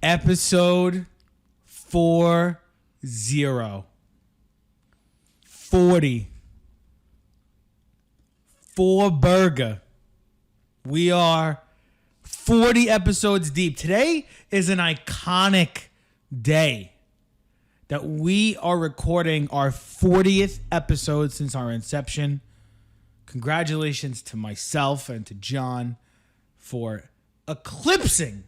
Episode 40. 40. 4 burger. We are 40 episodes deep. Today is an iconic day that we are recording our 40th episode since our inception. Congratulations to myself and to John for eclipsing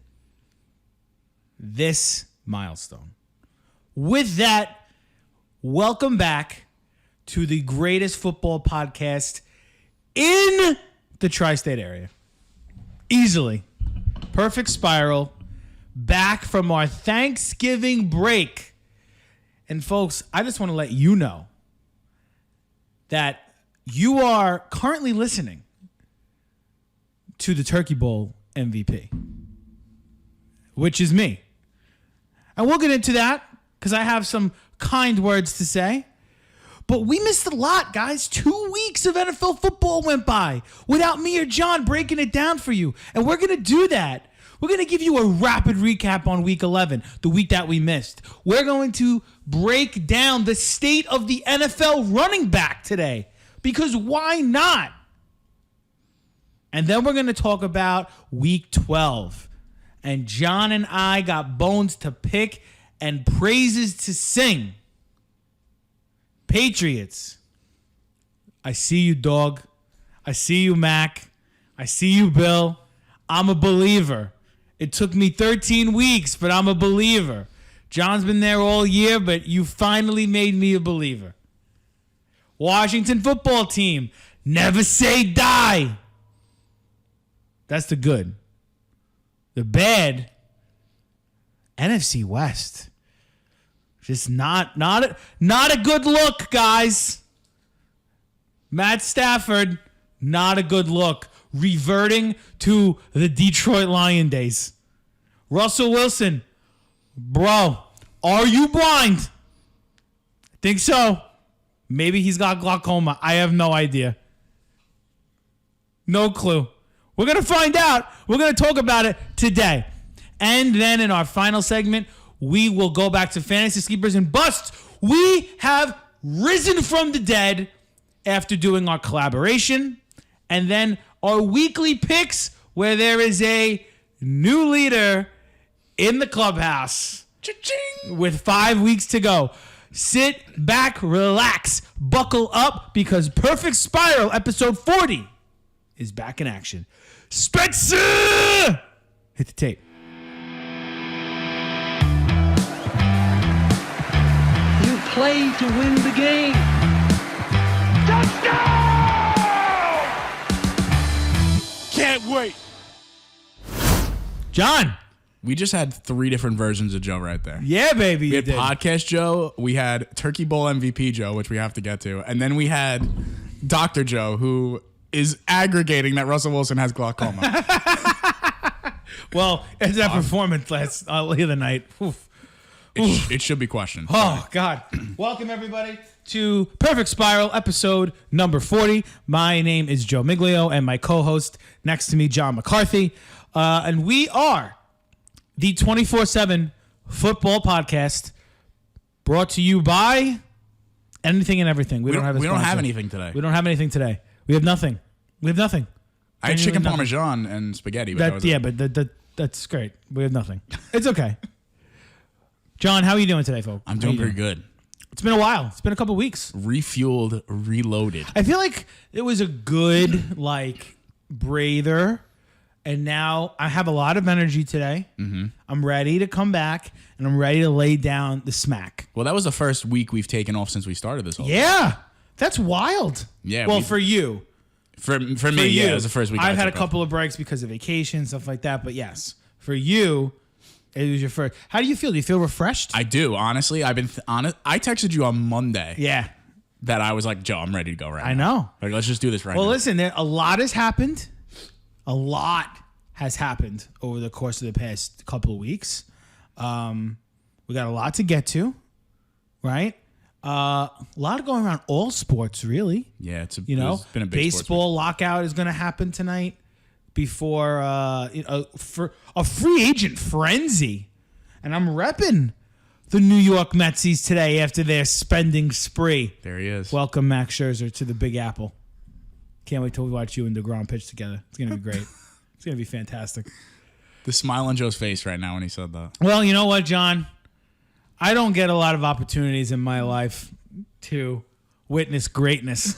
this milestone. With that, welcome back to the greatest football podcast in the tri-state area. Easily. Perfect Spiral. Back from our Thanksgiving break. And folks, I just want to let you know that you are currently listening to the Turkey Bowl MVP, which is me. And we'll get into that because I have some kind words to say. But we missed a lot, guys. 2 weeks of NFL football went by without me or John breaking it down for you. And we're going to do that. We're going to give you a rapid recap on Week 11, the week that we missed. We're going to break down the state of the NFL running back today. Because why not? And then we're going to talk about Week 12. And John and I got bones to pick and praises to sing. Patriots. I see you, dog. I see you, Mac. I see you, Bill. I'm a believer. It took me 13 weeks, but I'm a believer. John's been there all year, but you finally made me a believer. Washington football team. Never say die. That's the good. The bad. NFC West. Just not a good look, guys. Matt Stafford, not a good look. Reverting to the Detroit Lion days. Russell Wilson, bro, are you blind? I think so. Maybe he's got glaucoma. I have no idea. No clue. We're going to find out. We're going to talk about it today. And then in our final segment, we will go back to fantasy sleepers and busts. We have risen from the dead after doing our collaboration. And then our weekly picks where there is a new leader in the clubhouse. Cha-ching! With 5 weeks to go. Sit back, relax, buckle up because Perfect Spiral episode 40 is back in action. Spencer! Hit the tape. You play to win the game. Touchdown! Can't wait. John. We just had 3 different versions of Joe right there. Yeah, baby. We had Podcast Joe. We had Turkey Bowl MVP Joe, which we have to get to. And then we had Dr. Joe, who is aggregating that Russell Wilson has glaucoma. Well, it's that performance last the other night. Oof. It should be questioned. Oh, God. Welcome, everybody, to Perfect Spiral, episode number 40. My name is Joe Miglio, and my co-host next to me, John McCarthy. And we are the 24/7 football podcast brought to you by anything and everything. We don't have anything today. We don't have anything today. We have nothing. I had chicken parmesan and spaghetti. But that's great. We have nothing. It's okay. John, how are you doing today, folks? I'm doing pretty good. It's been a while. It's been a couple weeks. Refueled, reloaded. I feel like it was a good, breather. And now I have a lot of energy today. Mm-hmm. I'm ready to come back, and I'm ready to lay down the smack. Well, that was the first week we've taken off since we started this whole thing. Yeah. That's wild. Yeah. Well, for you. For me, yeah, it was the first week. I've had a couple of breaks because of vacation, stuff like that. But yes, for you, it was your first. How do you feel? Do you feel refreshed? I do, honestly. I've been honest. I texted you on Monday. Yeah. That I was like, Joe, I'm ready to go right now. I know. Like, let's just do this right now. Well, listen, a lot has happened. A lot has happened over the course of the past couple of weeks. We got a lot to get to, right? A lot going around all sports, really. Yeah, it's been a big baseball lockout is going to happen tonight before for a free agent frenzy. And I'm repping the New York Metsies today after their spending spree. There he is. Welcome, Max Scherzer, to the Big Apple. Can't wait till we watch you and DeGrom pitch together. It's going to be great. It's going to be fantastic. The smile on Joe's face right now when he said that. Well, you know what, John? I don't get a lot of opportunities in my life to witness greatness.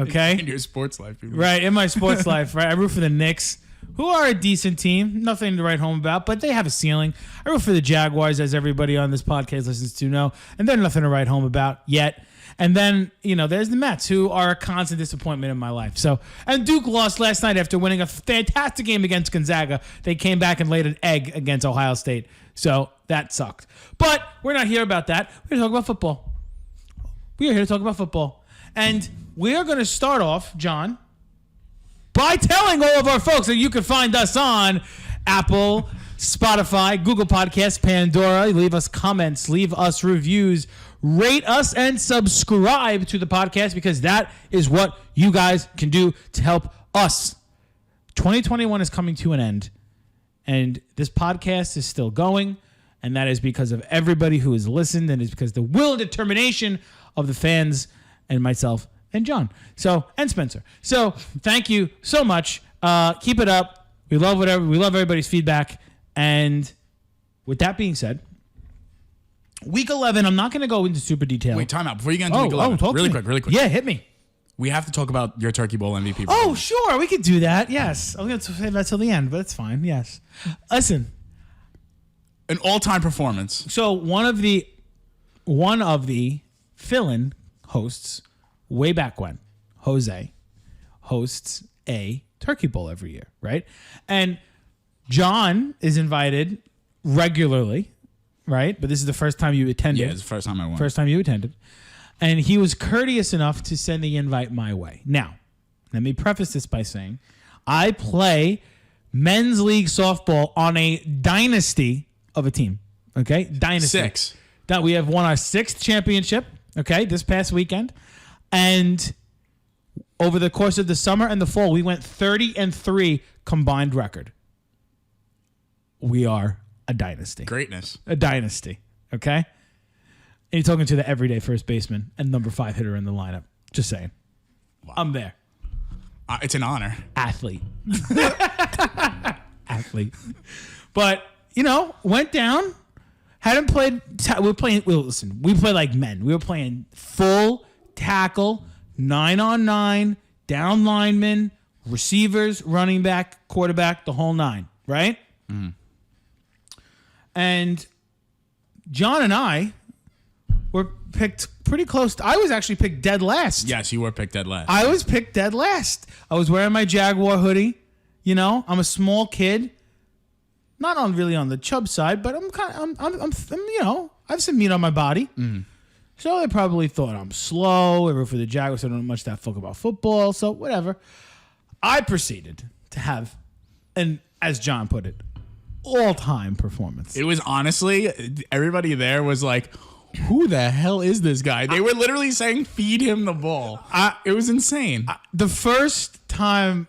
Okay? In your sports life. You mean. Right, in my sports life, right? I root for the Knicks, who are a decent team. Nothing to write home about, but they have a ceiling. I root for the Jaguars, as everybody on this podcast listens to know, and they're nothing to write home about yet. And then, there's the Mets, who are a constant disappointment in my life. So, and Duke lost last night after winning a fantastic game against Gonzaga. They came back and laid an egg against Ohio State. So that sucked. But we're not here about that. We're here to talk about football. We are here to talk about football. And we are going to start off, John, by telling all of our folks that you can find us on Apple, Spotify, Google Podcasts, Pandora. Leave us comments, leave us reviews, rate us, and subscribe to the podcast, because that is what you guys can do to help us. 2021 is coming to an end, and this podcast is still going, and that is because of everybody who has listened, and it's because of the will and determination of the fans and myself and John. And Spencer. So thank you so much. Keep it up. We love everybody's feedback. And with that being said, Week 11, I'm not going to go into super detail. Wait, time out. Before you get into Week 11, really quick. Yeah, hit me. We have to talk about your Turkey Bowl MVP. Oh, sure. We could do that. Yes. I was going to save that till the end, but it's fine. Yes. Listen. An all-time performance. So one of the fill-in hosts way back when, Jose, hosts a Turkey Bowl every year, right? And John is invited regularly, right? But this is the first time you attended. Yeah, it's the first time I went. First time you attended. And he was courteous enough to send the invite my way. Now, let me preface this by saying I play men's league softball on a dynasty of a team. Okay? Dynasty. 6. That we have won our 6th championship, okay, this past weekend. And over the course of the summer and the fall, we went 30-3 combined record. We are a dynasty. Greatness. A dynasty, okay? And you're talking to the everyday first baseman and number 5 hitter in the lineup. Just saying. Wow. I'm there. It's an honor. Athlete. Athlete. But, went down. Hadn't played. We played like men. We were playing full tackle, 9-on-9, down linemen, receivers, running back, quarterback, the whole 9, right? Mm. And John and I were picked pretty close. I was actually picked dead last. Yes, you were picked dead last. I was picked dead last. I was wearing my Jaguar hoodie. I'm a small kid. Not really on the Chubb side, but I'm I have some meat on my body. Mm. So they probably thought I'm slow. I root for the Jaguars. I don't know much that fuck about football. So whatever. I proceeded to have as John put it, all-time performance. It was honestly, everybody there was like, who the hell is this guy? They were literally saying, feed him the ball. It was insane. The first time,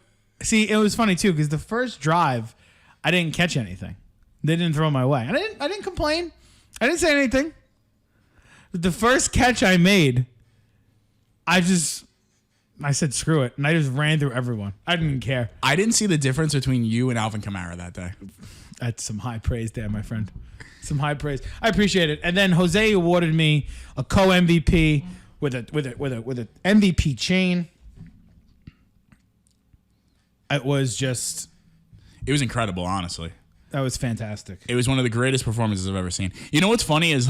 it was funny too, because the first drive, I didn't catch anything. They didn't throw my way. I didn't complain. I didn't say anything. But the first catch I made, I said, screw it. And I just ran through everyone. I didn't even care. I didn't see the difference between you and Alvin Kamara that day. That's some high praise there, my friend. Some high praise. I appreciate it. And then Jose awarded me a co-MVP with a MVP chain. It was incredible, honestly. That was fantastic. It was one of the greatest performances I've ever seen. You know what's funny is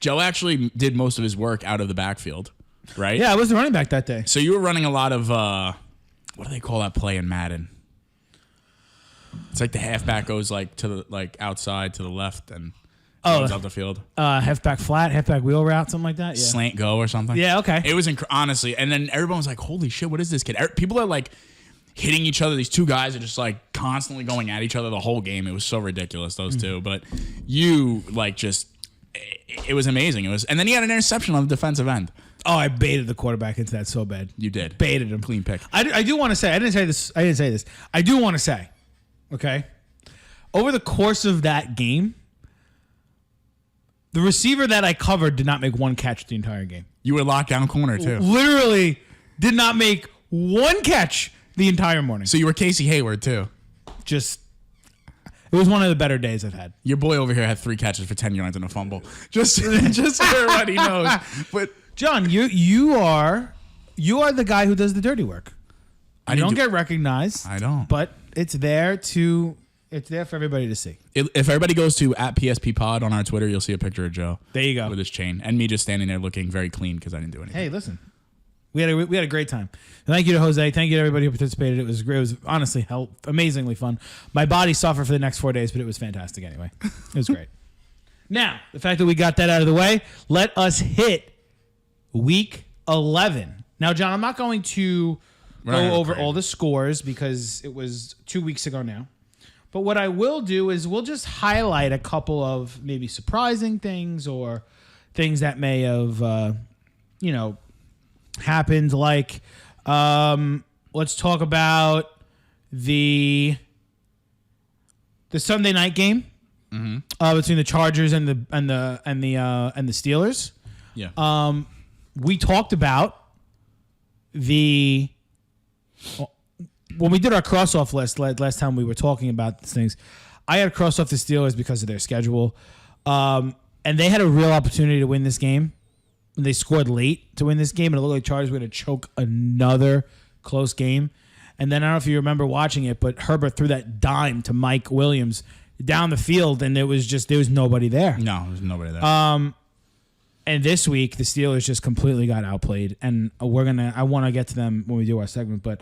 Joe actually did most of his work out of the backfield, right? Yeah, I was the running back that day. So you were running a lot of, what do they call that play in Madden? It's like the halfback goes to the outside to the left and runs out the field. Halfback flat, halfback wheel route, something like that. Yeah. Slant go or something. Yeah, okay. It was honestly, and then everyone was like, "Holy shit, what is this kid?" People are hitting each other. These two guys are just constantly going at each other the whole game. It was so ridiculous, those two. But you it was amazing. And then he had an interception on the defensive end. Oh, I baited the quarterback into that so bad. You did. Baited him. Clean pick. I do want to say, I didn't say this. I do want to say, okay, over the course of that game, The receiver that I covered did not make one catch the entire game. You were locked down corner, too. Literally did not make one catch the entire morning. So you were Casey Hayward, too. It was one of the better days I've had. Your boy over here had 3 catches for 10 yards and a fumble. Just so everybody knows. But John, you are the guy who does the dirty work. You don't get recognized. I don't. But it's there for everybody to see. If everybody goes to @PSPPod on our Twitter, you'll see a picture of Joe. There you go. With his chain. And me just standing there looking very clean because I didn't do anything. Hey, listen. We had a great time. Thank you to Jose. Thank you to everybody who participated. It was great. It was honestly amazingly fun. My body suffered for the next 4 days, but it was fantastic anyway. It was great. Now, the fact that we got that out of the way, let us hit week 11. Now, John, I'm not going to go over all the scores because it was 2 weeks ago now. But what I will do is we'll just highlight a couple of maybe surprising things or things that may have, happened. Like, let's talk about the Sunday night game between the Chargers and the Steelers. Yeah. We talked about when we did our cross-off list last time we were talking about these things, I had crossed off the Steelers because of their schedule. And they had a real opportunity to win this game. They scored late to win this game, and it looked like Chargers were going to choke another close game. And then I don't know if you remember watching it, but Herbert threw that dime to Mike Williams down the field, and there was nobody there. No, there was nobody there. And this week, the Steelers just completely got outplayed, and I want to get to them when we do our segment, but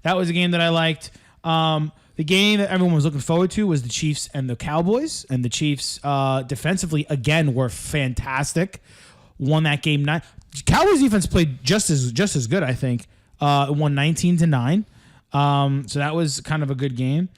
that was a game that I liked. The game that everyone was looking forward to was the Chiefs and the Cowboys, and the Chiefs defensively, again, were fantastic. Won that game. Cowboys defense played just as good, I think. It won 19-9. So that was kind of a good game.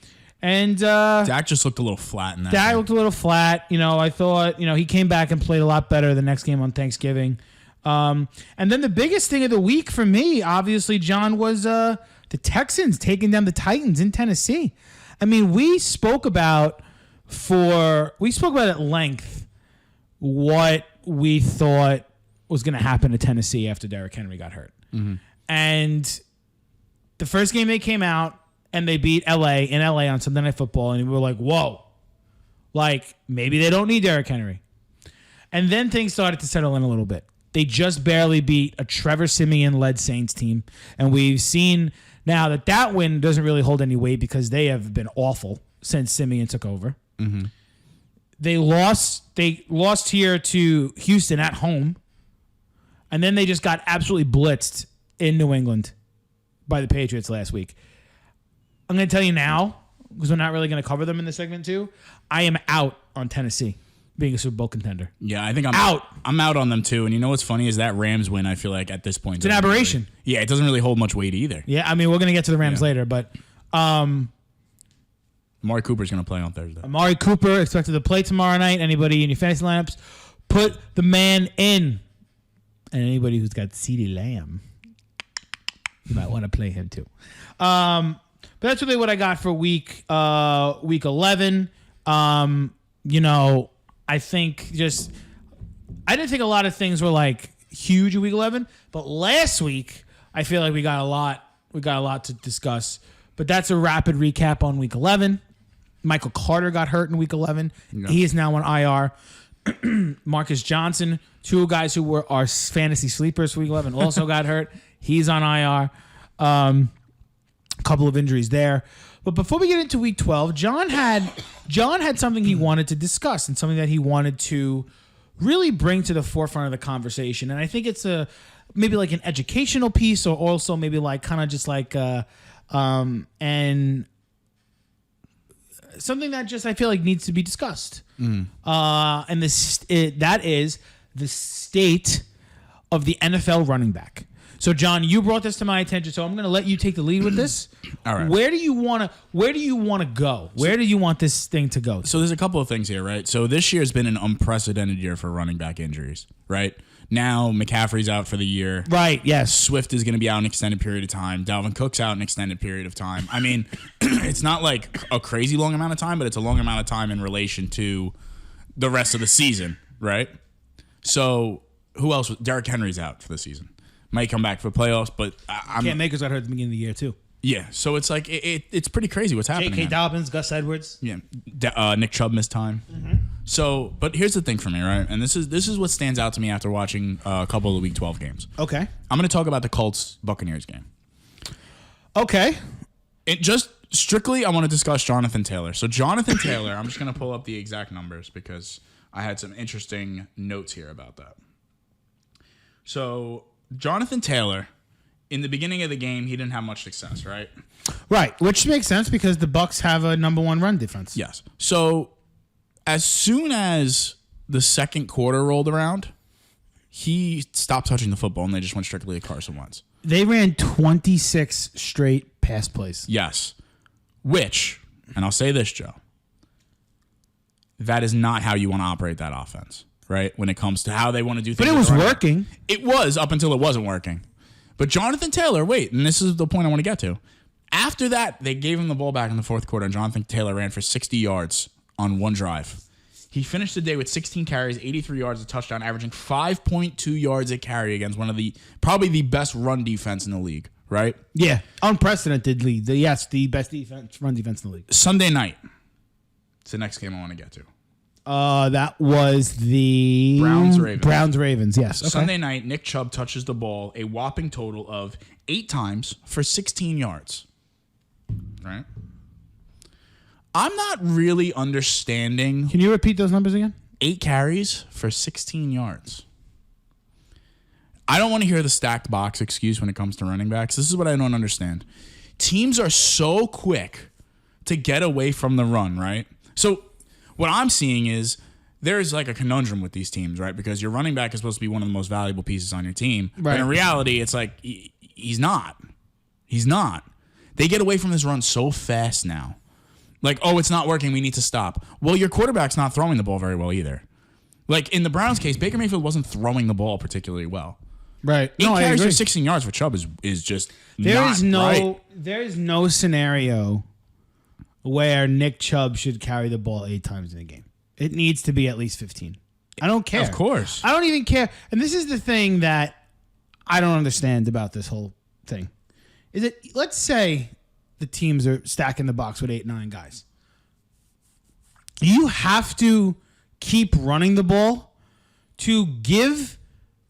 And Dak just looked a little flat in that. Dak looked a little flat. I thought, he came back and played a lot better the next game on Thanksgiving. And then the biggest thing of the week for me, obviously, John, was the Texans taking down the Titans in Tennessee. I mean, we spoke about at length what we thought was going to happen to Tennessee after Derrick Henry got hurt. Mm-hmm. And the first game they came out and they beat LA on Sunday Night Football, and we were like, whoa, like maybe they don't need Derrick Henry. And then things started to settle in a little bit. They just barely beat a Trevor Siemian-led Saints team, and we've seen now that win doesn't really hold any weight because they have been awful since Siemian took over. Mm-hmm. They lost here to Houston at home, and then they just got absolutely blitzed in New England by the Patriots last week. I'm going to tell you now, because we're not really going to cover them in the segment too, I am out on Tennessee being a Super Bowl contender. Yeah, I think I'm out. I'm out on them too. And you know what's funny is that Rams win, I feel like at this point. It's an aberration. It doesn't really hold much weight either. Yeah, I mean, we're going to get to the Rams later, but Amari Cooper's going to play on Thursday. Amari Cooper expected to play tomorrow night. Anybody in your fantasy lineups, put the man in. And anybody who's got CeeDee Lamb, you might want to play him too. But that's really what I got for week 11. I think I didn't think a lot of things were like huge in week 11, but last week I feel like we got a lot to discuss. But that's a rapid recap on week 11. Michael Carter got hurt in week 11. No. He is now on IR. Marcus Johnson, two guys who were our fantasy sleepers for week 11, also got hurt. He's on IR. A couple of injuries there. But before we get into week 12, John had something he wanted to discuss and something that he wanted to really bring to the forefront of the conversation. And I think it's maybe like an educational piece, or also maybe like kind of just like and something that just I feel like needs to be discussed. And that is the state of the NFL running back. So, John, you brought this to my attention, so I'm going to let you take the lead with this. All right. Where do you want to go? Where do you want this thing to go? So there's a couple of things here, right? So this year has been an unprecedented year for running back injuries, right? Now McCaffrey's out for the year. Right, yes. Swift is going to be out an extended period of time. Dalvin Cook's out an extended period of time. I mean, it's not like a crazy long amount of time, but it's a long amount of time in relation to the rest of the season. right? So who else? Derrick Henry's out for the season. Might come back for playoffs, but Cam Akers got hurt at the beginning of the year too. Yeah, so it's like it's pretty crazy what's happening. J.K. Dobbins, Gus Edwards. Yeah, Nick Chubb missed time. So, but here's the thing for me, right? And this is what stands out to me after watching a couple of the Week 12 games. Okay. I'm going to talk about the Colts-Buccaneers game. Okay. It just strictly, I want to discuss Jonathan Taylor. So Jonathan Taylor, I'm just going to pull up the exact numbers because I had some interesting notes here about that. So Jonathan Taylor, in the beginning of the game, he didn't have much success, right? Right, which makes sense because the Bucs have a number one run defense. Yes. So as soon as the second quarter rolled around, he stopped touching the football and they just went strictly to Carson Wentz. They ran 26 straight pass plays. Yes. Which, and I'll say this, Joe, that is not how you want to operate that offense, right? When it comes to how they want to do things. But it was working. It was up until it wasn't working. But Jonathan Taylor, wait, and this is the point I want to get to. After that, they gave him the ball back in the fourth quarter, and Jonathan Taylor ran for 60 yards on one drive. He finished the day with 16 carries, 83 yards, a touchdown, averaging 5.2 yards a carry against one of the probably the best run defense in the league, right? Yeah, unprecedented lead. The best run defense in the league. Sunday night. It's the next game I want to get to. That was the Browns-Ravens. Browns-Ravens, yes. Okay. Sunday night, Nick Chubb touches the ball a whopping total of 8 times for 16 yards. Right? I'm not really understanding. Can you repeat those numbers again? 8 carries for 16 yards. I don't want to hear the stacked box excuse when it comes to running backs. This is what I don't understand. Teams are so quick to get away from the run, right? So what I'm seeing is there's like a conundrum with these teams, right? Because your running back is supposed to be one of the most valuable pieces on your team. Right. But in reality, it's like he's not. He's not. They get away from this run so fast now. Like, oh, it's not working. We need to stop. Well, your quarterback's not throwing the ball very well either. Like in the Browns case, Baker Mayfield wasn't throwing the ball particularly well. Right. 8 carries for 16 yards for Chubb is just There is no scenario where Nick Chubb should carry the ball 8 times in a game. It needs to be at least 15. I don't care. Of course. I don't even care. And this is the thing that I don't understand about this whole thing. Is it, let's say the teams are stacking the box with 8-9 guys. You have to keep running the ball to give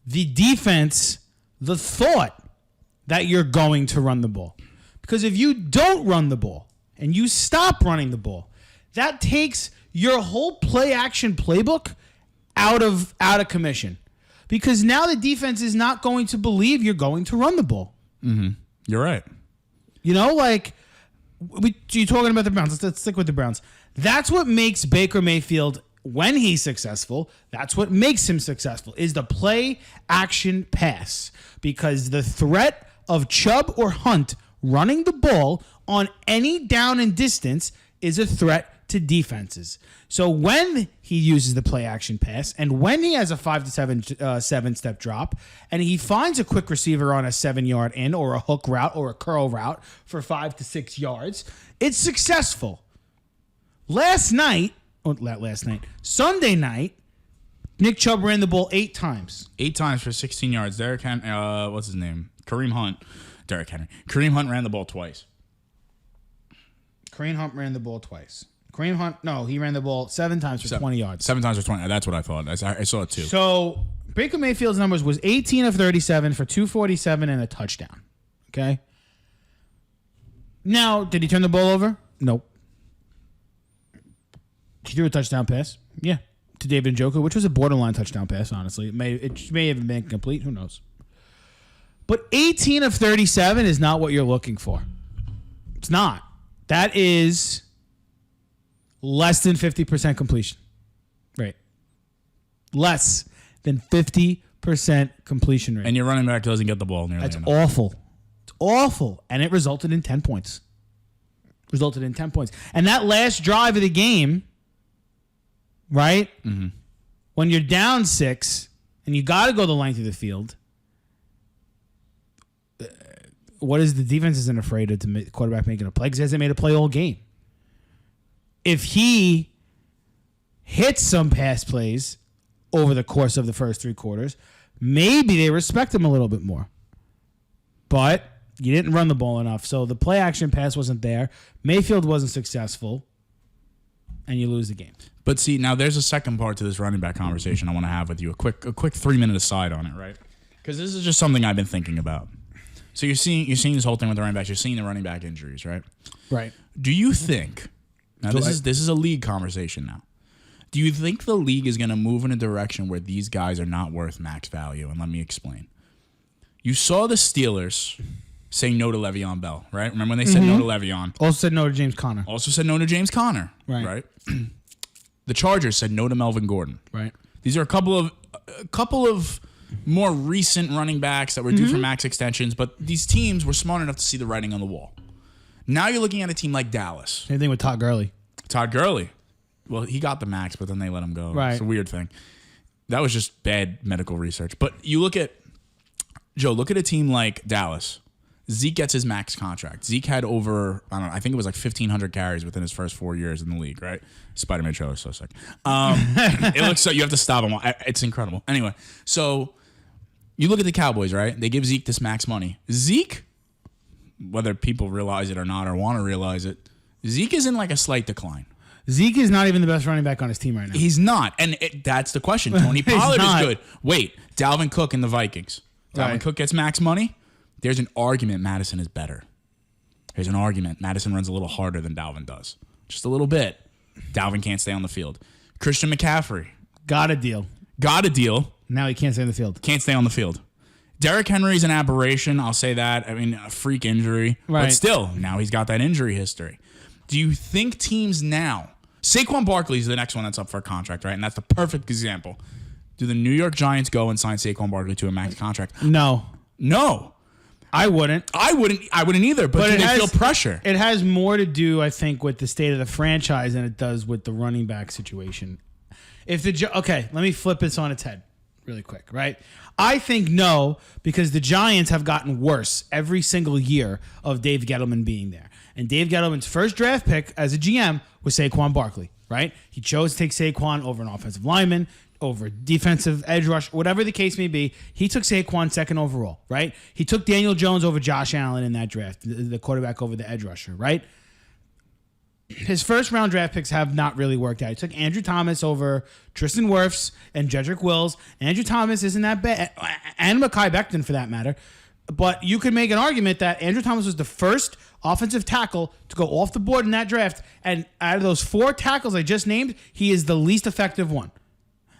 the defense the thought that you're going to run the ball. Because if you don't run the ball and you stop running the ball, that takes your whole play action playbook out of you're because now the defense is not going to believe you're going to run the ball. Mm-hmm. You're right. You know, like you're talking about the Browns. Let's stick with the Browns. That's what makes Baker Mayfield, when he's successful, that's what makes him successful, is the play action pass. Because the threat of Chubb or Hunt running the ball on any down and distance is a threat to defenses. So when he uses the play action pass and when he has a 5 to 7 step drop and he finds a quick receiver on a 7-yard in or a hook route or a curl route for 5 to 6 yards, it's successful. Sunday night, Nick Chubb ran the ball 8 times. 8 times for 16 yards. Derrick Henry, what's his name? Kareem Hunt. Derrick Henry. Kareem Hunt ran the ball twice. Kareem Hunt ran the ball twice. Kareem Hunt, no, he ran the ball 7 times for 20 yards. 7 times for 20. That's what I thought. I saw it too. So Baker Mayfield's numbers was 18 of 37 for 247 and a touchdown. Okay. Now, did he turn the ball over? Nope. He threw a touchdown pass. Yeah. To David Njoku, which was a borderline touchdown pass, honestly. It may have been complete. Who knows? But 18 of 37 is not what you're looking for. It's not. That is less than 50% completion. Right. Less than 50% completion rate. And your running back doesn't get the ball nearly That's enough. awful. It's awful. And it resulted in 10 points. And that last drive of the game, right? Mm-hmm. When you're down 6 and you got to go the length of the field, what is the defense isn't afraid of the quarterback making a play because he hasn't made a play all game. If he hits some pass plays over the course of the first 3 quarters, maybe they respect him a little bit more. But you didn't run the ball enough, so the play action pass wasn't there. Mayfield wasn't successful, and you lose the game. But see, now there's a second part to this running back conversation I want to have with you. A quick 3-minute aside on it, right? Because this is just something I've been thinking about. So you're seeing this whole thing with the running backs. You're seeing the running back injuries, right? Right. Do you think? Now this is a league conversation now. Do you think the league is going to move in a direction where these guys are not worth max value? And let me explain. You saw the Steelers say no to Le'Veon Bell, right? Remember when they said no to Le'Veon? Also said no to James Conner. Also said no to James Conner, right? The Chargers said no to Melvin Gordon. Right. These are a couple of more recent running backs that were due for max extensions, but these teams were smart enough to see the writing on the wall. Now you're looking at a team like Dallas. Same thing with Todd Gurley. Todd Gurley. Well, he got the max, but then they let him go. Right. It's a weird thing. That was just bad medical research. But you look at, Joe, look at a team like Dallas. Zeke gets his max contract. Zeke had over, I don't know, I think it was like 1,500 carries within his first 4 years in the league, right? Spider-Man trailer is so sick. It looks so, you have to stop him. It's incredible. Anyway, so you look at the Cowboys, right? They give Zeke this max money. Zeke, whether people realize it or not or want to realize it, Zeke is in like a slight decline. Zeke is not even the best running back on his team right now. He's not. And that's the question. Tony Pollard is good. Wait, Dalvin Cook and the Vikings. Dalvin Cook gets max money. There's an argument Madison is better. There's an argument. Madison runs a little harder than Dalvin does. Just a little bit. Dalvin can't stay on the field. Christian McCaffrey. Got a deal. Now he can't stay on the field. Can't stay on the field. Derrick Henry's an aberration. I'll say that. I mean, a freak injury. Right. But still, now he's got that injury history. Do you think teams now... Saquon Barkley is the next one that's up for a contract, right? And that's the perfect example. Do the New York Giants go and sign Saquon Barkley to a max contract? No. I wouldn't either, but do they feel pressure? It has more to do, I think, with the state of the franchise than it does with the running back situation. Okay, let me flip this on its head really quick, right? I think no, because the Giants have gotten worse every single year of Dave Gettleman being there. And Dave Gettleman's first draft pick as a GM was Saquon Barkley, right? He chose to take Saquon over an offensive lineman, over defensive edge rush, whatever the case may be. He took Saquon second overall, right? He took Daniel Jones over Josh Allen in that draft, the quarterback over the edge rusher, right? His first round draft picks have not really worked out. He took Andrew Thomas over Tristan Wirfs and Jedrick Wills. Andrew Thomas isn't that bad, and Mekhi Becton for that matter. But you could make an argument that Andrew Thomas was the first offensive tackle to go off the board in that draft, and out of those 4 tackles I just named, he is the least effective one.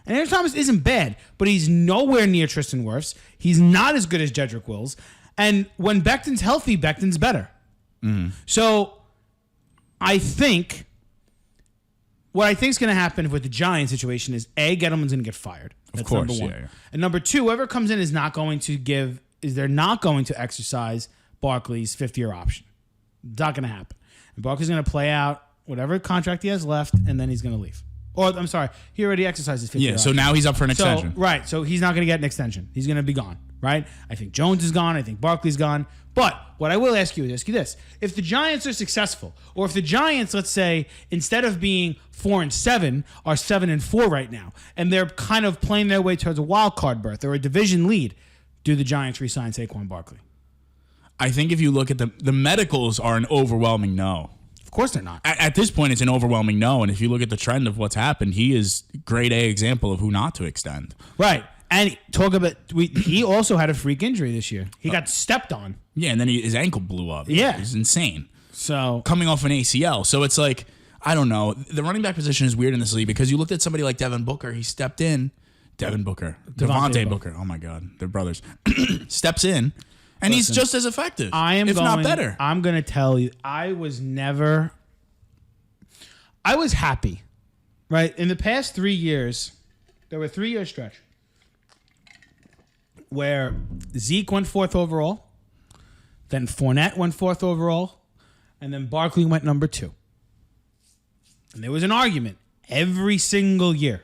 And Andrew Thomas isn't bad, but he's nowhere near Tristan Wirfs. He's not as good as Jedrick Wills. And when Becton's healthy, Becton's better. So I think what I think is going to happen with the Giants situation is Gettleman's going to get fired. That's of course, number 1. Yeah. And number 2, whoever comes in is they're not going to exercise Barkley's 5th-year option. It's not going to happen. And Barkley's going to play out whatever contract he has left, and then he's going to leave. Or, I'm sorry, he already exercised his 5th-year option. So now he's up for an extension. So he's not going to get an extension. He's going to be gone, right? I think Jones is gone. I think Barkley's gone. But what I will ask you is this. If the Giants are successful, or if the Giants, let's say, instead of being 4-7, are 7-4 right now, and they're kind of playing their way towards a wild card berth or a division lead, do the Giants re-sign Saquon Barkley? I think if you look at the medicals are an overwhelming no. Of course they're not. At this point, it's an overwhelming no. And if you look at the trend of what's happened, he is grade A example of who not to extend. Right. And he also had a freak injury this year. He got stepped on. Yeah, and then his ankle blew up. Yeah. It was insane. So coming off an ACL. So it's like, I don't know. The running back position is weird in this league because you looked at somebody like Devin Booker. He stepped in. Devontae Booker. Oh, my God. They're brothers. Steps in. And he's just as effective, not better. I'm going to tell you, I was happy, right? In the past 3 years, there were a 3-year stretch where Zeke went 4th overall, then Fournette went 4th overall, and then Barkley went number 2. And there was an argument every single year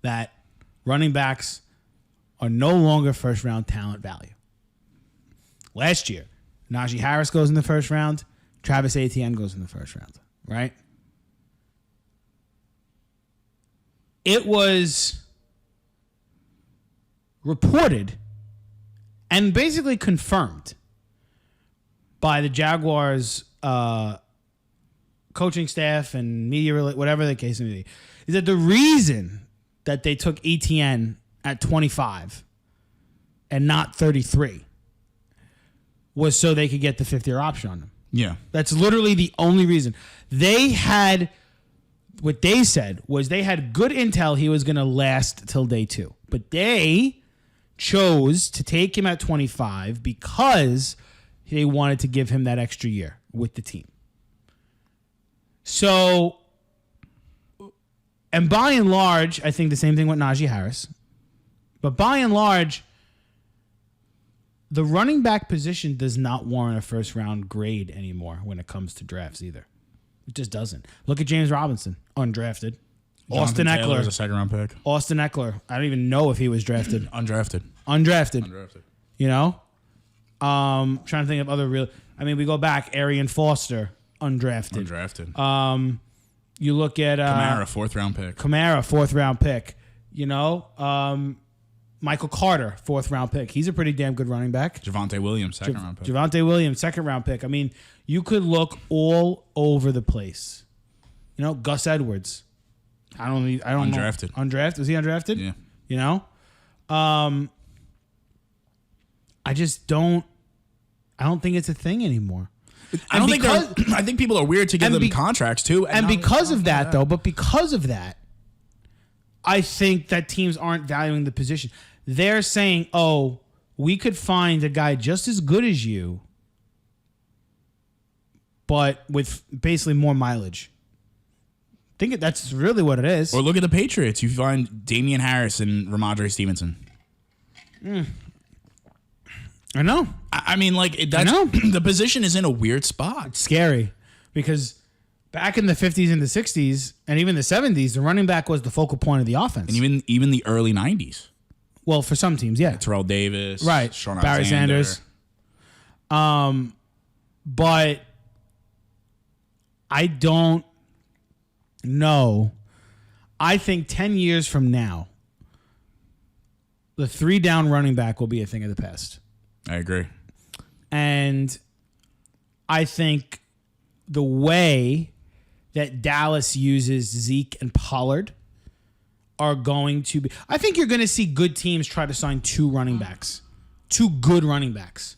that running backs are no longer first-round talent value. Last year, Najee Harris goes in the first round. Travis Etienne goes in the first round, right? it was reported and basically confirmed by the Jaguars coaching staff and media, whatever the case may be, is that the reason that they took ETN at 25 and not 33 was so they could get the fifth-year option on him. Yeah. That's literally the only reason. They had, what they said was they had good intel he was going to last till day 2. But they chose to take him at 25 because they wanted to give him that extra year with the team. So, and by and large, I think the same thing with Najee Harris. But by and large, the running back position does not warrant a first-round grade anymore when it comes to drafts either. It just doesn't. Look at James Robinson, undrafted. Austin Eckler was a second-round pick. Austin Eckler. I don't even know if he was drafted. Undrafted. You know? Trying to think of other real... I mean, we go back. Arian Foster, undrafted. You look at... Kamara, fourth-round pick. You know? Michael Carter, fourth-round pick. He's a pretty damn good running back. Javonte Williams, second-round pick. Javonte Williams, second-round pick. I mean, you could look all over the place. You know, Gus Edwards. I don't Undrafted. know. Undrafted? Was he undrafted? Yeah. You know? I just don't... I don't think it's a thing anymore. I think people are weird to give them contracts, too. And because of that, I think that teams aren't valuing the position. They're saying, oh, we could find a guy just as good as you, but with basically more mileage. I think that's really what it is. Or look at the Patriots. You find Damian Harris and Ramondre Stevenson. I know. I mean, like, the position is in a weird spot. It's scary because back in the 50s and the 60s and even the 70s, the running back was the focal point of the offense. And even the early 90s. Well, for some teams, yeah. Terrell Davis. Right. Sean Barry Alexander. Sanders. But I don't know. I think 10 years from now, the 3-down running back will be a thing of the past. I agree. And I think the way that Dallas uses Zeke and Pollard are going to be... I think you're going to see good teams try to sign 2 running backs. 2 good running backs.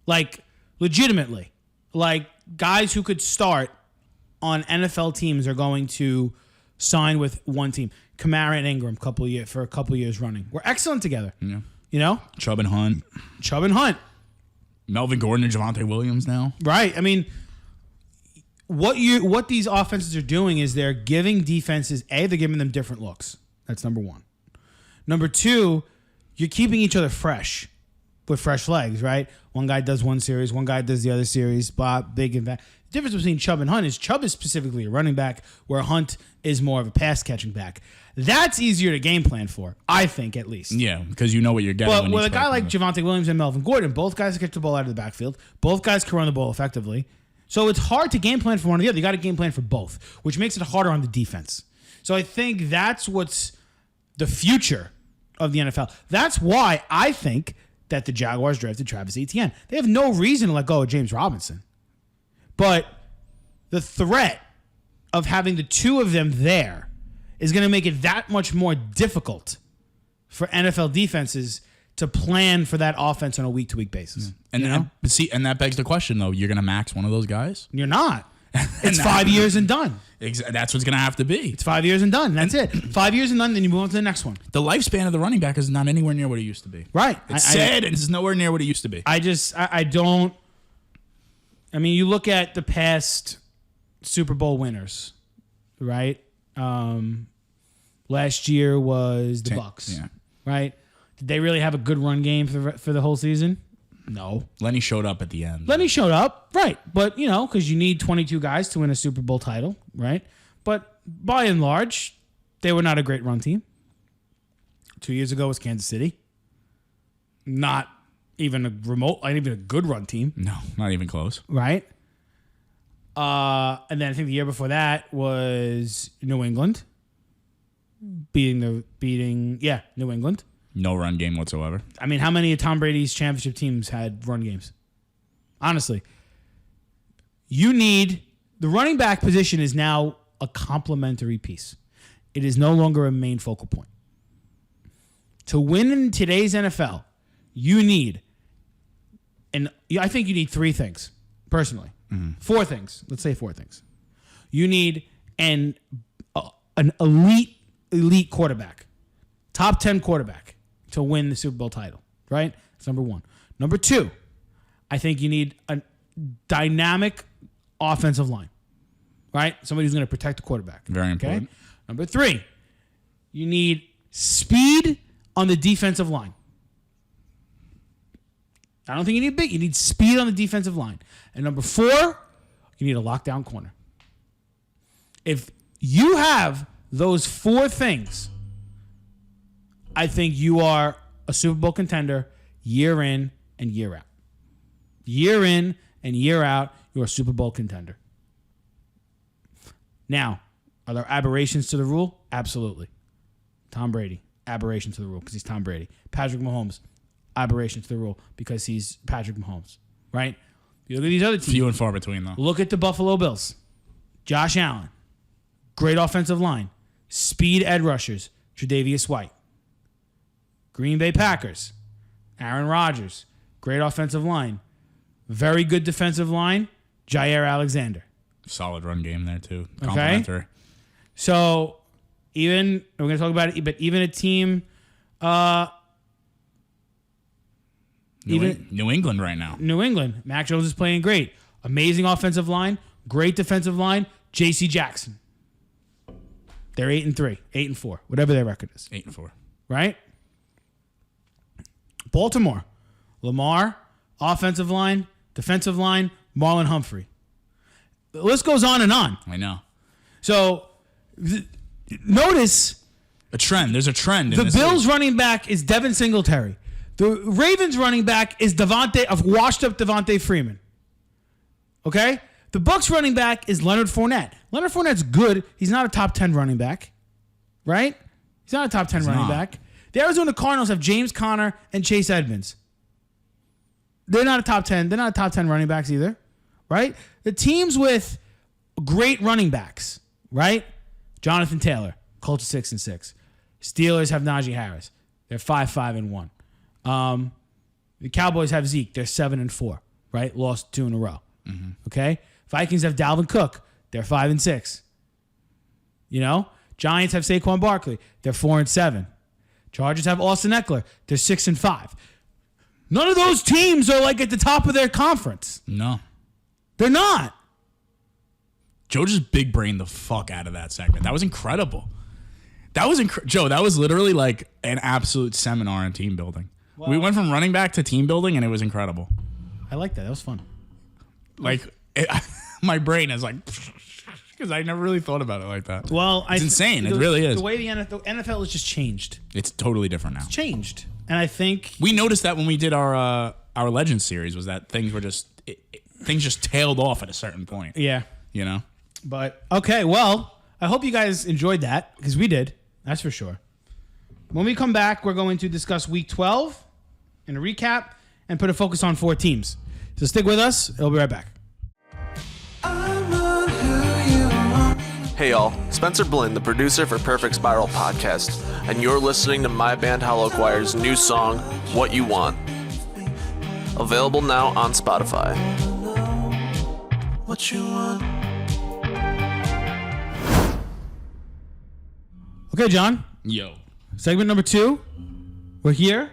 Like, legitimately. Like, guys who could start on NFL teams are going to sign with one team. Kamara and Ingram for a couple years running. We're excellent together. Yeah. You know? Chubb and Hunt. Melvin Gordon and Javonte Williams now. Right. I mean, what these offenses are doing is they're giving defenses, they're giving them different looks. That's number 1. Number 2, you're keeping each other fresh with fresh legs, right? One guy does one series, one guy does the other series, big and fat. The difference between Chubb and Hunt is Chubb is specifically a running back, where Hunt is more of a pass-catching back. That's easier to game plan for, I think, at least. Yeah, because you know what you're getting. But with a guy like Javonte Williams and Melvin Gordon, both guys can catch the ball out of the backfield. Both guys can run the ball effectively. So it's hard to game plan for one or the other. You got to game plan for both, which makes it harder on the defense. So I think that's what's the future of the NFL. That's why I think that the Jaguars drafted Travis Etienne. They have no reason to let go of James Robinson. But the threat of having the 2 of them there is going to make it that much more difficult for NFL defenses to plan for that offense on a week-to-week basis. Yeah. And that begs the question, though. You're going to max one of those guys? You're not. It's 5 years and done. That's what's going to have to be. It's 5 years and done. That's it. 5 years and done, then you move on to the next one. The lifespan of the running back is not anywhere near what it used to be. Right. It's sad, and it's nowhere near what it used to be. I don't... I mean, you look at the past Super Bowl winners, right? Last year was the Bucs, right? Did they really have a good run game for the whole season? No. Lenny showed up at the end. Lenny showed up, right? But because you need 22 guys to win a Super Bowl title, right? But by and large, they were not a great run team. 2 years ago was Kansas City. Not even a good run team. No, not even close. Right? And then I think the year before that was New England. beating New England. No run game whatsoever. I mean, how many of Tom Brady's championship teams had run games? Honestly, the running back position is now a complementary piece. It is no longer a main focal point. To win in today's NFL, you need, and I think you need 3 things, personally. 4 things. Let's say 4 things. You need an elite quarterback, top 10 quarterback to win the Super Bowl title, right? That's number 1. Number 2, I think you need a dynamic offensive line, right? Somebody who's going to protect the quarterback. Very important. Okay? Number 3, you need speed on the defensive line. I don't think you need big. You need speed on the defensive line. And number 4, you need a lockdown corner. If you have those 4 things, I think you are a Super Bowl contender year in and year out. Year in and year out, you're a Super Bowl contender. Now, are there aberrations to the rule? Absolutely. Tom Brady, aberration to the rule because he's Tom Brady. Patrick Mahomes, aberration to the rule because he's Patrick Mahomes, right? You look at these other teams. Few and far between, though. Look at the Buffalo Bills. Josh Allen, great offensive line. Speed edge rushers, Tre'Davious White. Green Bay Packers, Aaron Rodgers, great offensive line. Very good defensive line, Jair Alexander. Solid run game there, too. Complimentary. Okay. So, we're going to talk about it, but even a team, New England right now. New England, Mac Jones is playing great. Amazing offensive line, great defensive line, J.C. Jackson. They're 8-3, 8-4, whatever their record is. 8-4. Right? Baltimore, Lamar, offensive line, defensive line, Marlon Humphrey. The list goes on and on. I know. So, notice a trend. There's a trend. The Bills' running back is Devin Singletary. The Ravens' running back is washed-up Devontae Freeman. Okay? The Bucs' running back is Leonard Fournette. Leonard Fournette's good. He's not a top 10 running back. Right? He's not a top 10 running back. The Arizona Cardinals have James Conner and Chase Edmonds. They're not a top 10. They're not a top 10 running backs either. Right? The teams with great running backs, right? Jonathan Taylor, Colts 6-6. Steelers have Najee Harris. They're 5-1. The Cowboys have Zeke. They're 7-4, right? Lost 2 in a row. Mm-hmm. Okay? Vikings have Dalvin Cook. They're 5-6. You know? Giants have Saquon Barkley. They're 4-7. Chargers have Austin Eckler. They're 6-5. None of those teams are like at the top of their conference. No. They're not. Joe just big brained the fuck out of that segment. That was incredible. Joe, that was literally like an absolute seminar in team building. Well, we went from running back to team building, and it was incredible. I like that. That was fun. My brain is like, because I never really thought about it like that. Well, it's insane. It really is. The way the NFL has just changed. It's totally different now. It's changed. And I think we noticed that when we did our Legends series, was that things were things just tailed off at a certain point. Yeah. You know? But, okay, well, I hope you guys enjoyed that, because we did. That's for sure. When we come back, we're going to discuss Week 12 in a recap and put a focus on 4 teams. So stick with us. We'll be right back. Hey y'all, Spencer Blinn, the producer for Perfect Spiral Podcast, and you're listening to my band Hollow Choir's new song, What You Want. Available now on Spotify. What you want? Okay, John. Yo. Segment number 2. We're here.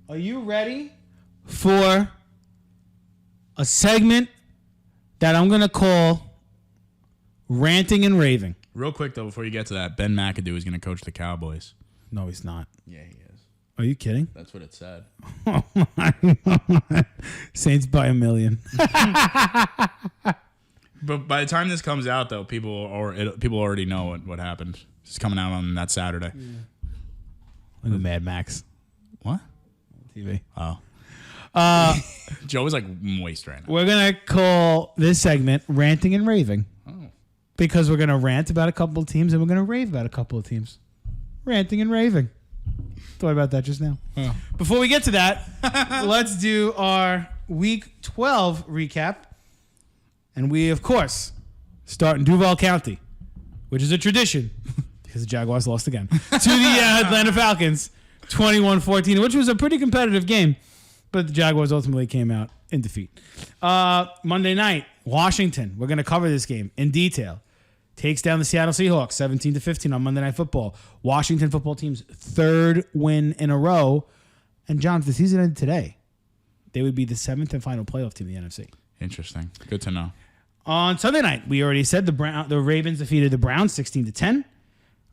Are you ready for a segment that I'm going to call Ranting and Raving? Real quick, though, before you get to that, Ben McAdoo is going to coach the Cowboys. No, he's not. Yeah, he is. Are you kidding? That's what it said. Oh, my God. Saints by 1 million. But by the time this comes out, though, people already know what happened. It's coming out on that Saturday. Yeah. Look at Mad Max. What? TV. Oh. Joe is like moist right now. We're going to call this segment Ranting and Raving. Oh. Because we're going to rant about a couple of teams and we're going to rave about a couple of teams. Ranting and Raving. Thought about that just now. Oh. Before we get to that, let's do our Week 12 recap. And we, of course, start in Duval County, which is a tradition because the Jaguars lost again to the Atlanta Falcons, 21-14, which was a pretty competitive game, but the Jaguars ultimately came out in defeat. Monday night, Washington. We're going to cover this game in detail. Takes down the Seattle Seahawks, 17-15 on Monday Night Football. Washington football team's third win in a row. And John, if the season ended today, they would be the seventh and final playoff team in the NFC. Interesting. Good to know. On Sunday night, we already said the Ravens defeated the Browns 16-10.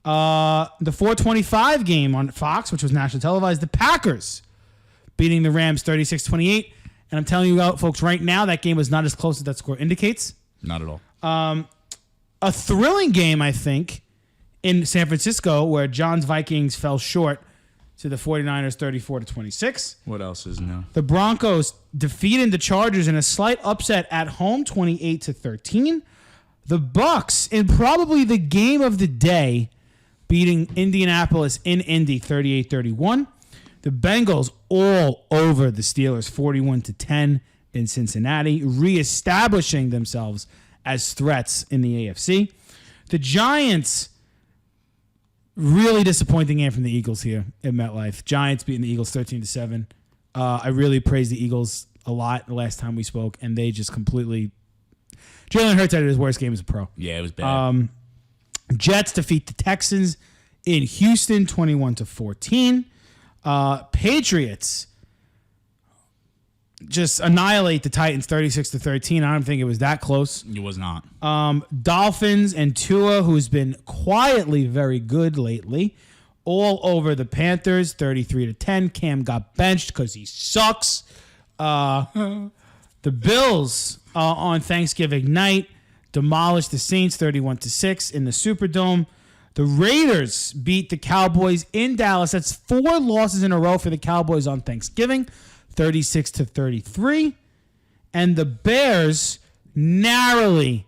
The 4:25 game on Fox, which was nationally televised, the Packers beating the Rams 36-28. And I'm telling you, folks, right now, that game was not as close as that score indicates. Not at all. A thrilling game, I think, in San Francisco, where John's Vikings fell short to the 49ers 34-26. What else is new? The Broncos defeated the Chargers in a slight upset at home, 28-13. The Bucks, in probably the game of the day, beating Indianapolis in Indy 38-31. The Bengals all over the Steelers, 41-10 in Cincinnati, reestablishing themselves as threats in the AFC. The Giants, really disappointing game from the Eagles here at MetLife. Giants beating the Eagles 13-7. I really praised the Eagles a lot the last time we spoke, and they just completely... Jalen Hurts had his worst game as a pro. Yeah, it was bad. Jets defeat the Texans in Houston 21-14. Patriots just annihilate the Titans 36-13. I don't think it was that close. It was not. Dolphins and Tua, who's been quietly very good lately, all over the Panthers 33-10. Cam got benched because he sucks. The Bills on Thanksgiving night demolished the Saints 31-6 in the Superdome. The Raiders beat the Cowboys in Dallas. That's 4 losses in a row for the Cowboys on Thanksgiving, 36-33. And the Bears narrowly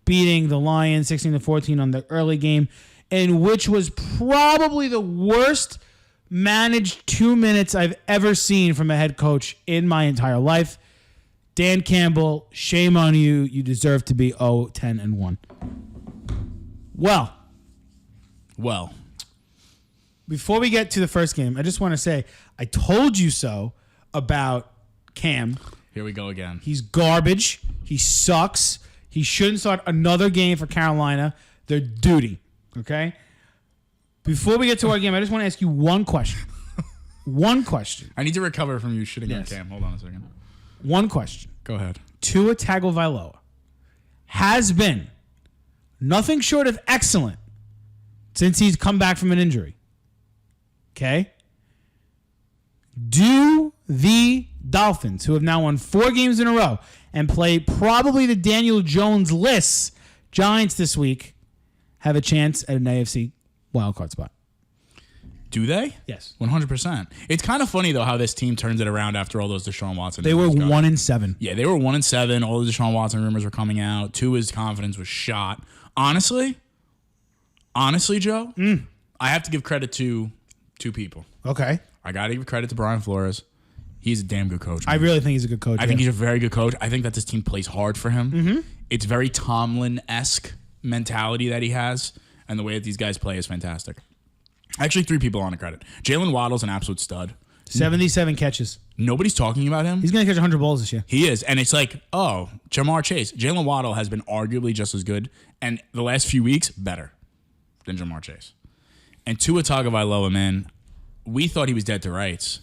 beating the Lions 16-14 on the early game, in which was probably the worst managed 2 minutes I've ever seen from a head coach in my entire life. Dan Campbell, shame on you. You deserve to be 0-10-1. Well, before we get to the first game, I just want to say I told you so about Cam. Here we go again. He's garbage. He sucks. He shouldn't start another game for Carolina. They're duty. Okay? Before we get to our game, I just want to ask you one question. One question. I need to recover from you shitting Yes. on Cam. Hold on a second. One question. Go ahead. Tua Tagovailoa has been nothing short of excellent since he's come back from an injury. Okay? Do the Dolphins, who have now won 4 games in a row and play probably the Daniel Jones-less Giants this week, have a chance at an AFC wildcard spot? Do they? Yes. 100%. It's kind of funny, though, how this team turns it around after all those Deshaun Watson. They were rumors got- 1-7. Yeah, they were 1-7. All the Deshaun Watson rumors were coming out. Tua's confidence was shot. Honestly, Joe, I have to give credit to 2 people. Okay. I got to give credit to Brian Flores. He's a damn good coach. I really think he's a good coach. I think he's a very good coach. I think that this team plays hard for him. Mm-hmm. It's very Tomlin-esque mentality that he has, and the way that these guys play is fantastic. Actually, 3 people on the credit. Jalen Waddle's an absolute stud. 77 catches. Nobody's talking about him. He's going to catch 100 balls this year. He is. And it's like, oh, Jamar Chase. Jalen Waddle has been arguably just as good, and the last few weeks, better than Jamar Chase. And Tua Tagovailoa, man, we thought he was dead to rights.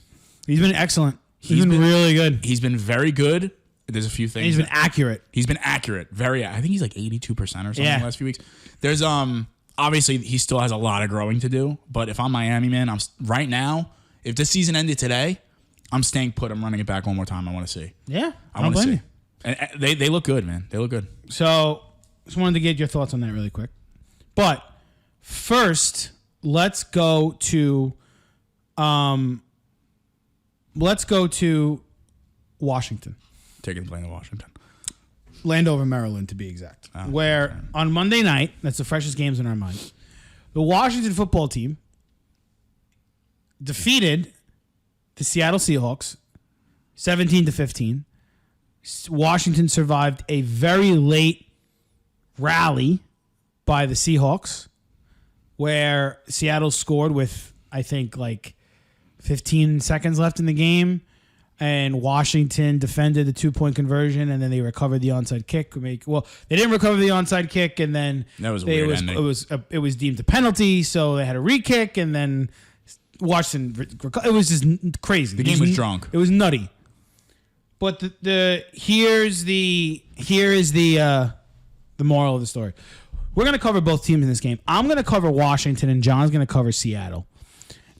He's been excellent. He's been really good. He's been very good. There's a few things. And he's been accurate. He's been accurate. I think he's like 82% or something Yeah. the last few weeks. There's obviously he still has a lot of growing to do, but if I'm Miami, man, right now, if this season ended today, I'm staying put. I'm running it back one more time. I want to see. Yeah. I want to see. And they look good, man. They look good. So, just wanted to get your thoughts on that really quick. But first, let's go to Washington. Taking the plane to Washington. Landover, Maryland, to be exact. Oh, where okay. on Monday night, that's the freshest games in our mind, The Washington football team defeated the Seattle Seahawks 17-15. Washington survived a very late rally by the Seahawks where Seattle scored with, I think, like 15 seconds left in the game, and Washington defended the 2-point conversion, and then they recovered the onside kick. Well, they didn't recover the onside kick, and then that was a weird ending. It was deemed a penalty, so they had a re-kick, and then Washington. It was just crazy. The game was drunk. It was nutty. But here is the moral of the story. We're going to cover both teams in this game. I'm going to cover Washington, and John's going to cover Seattle.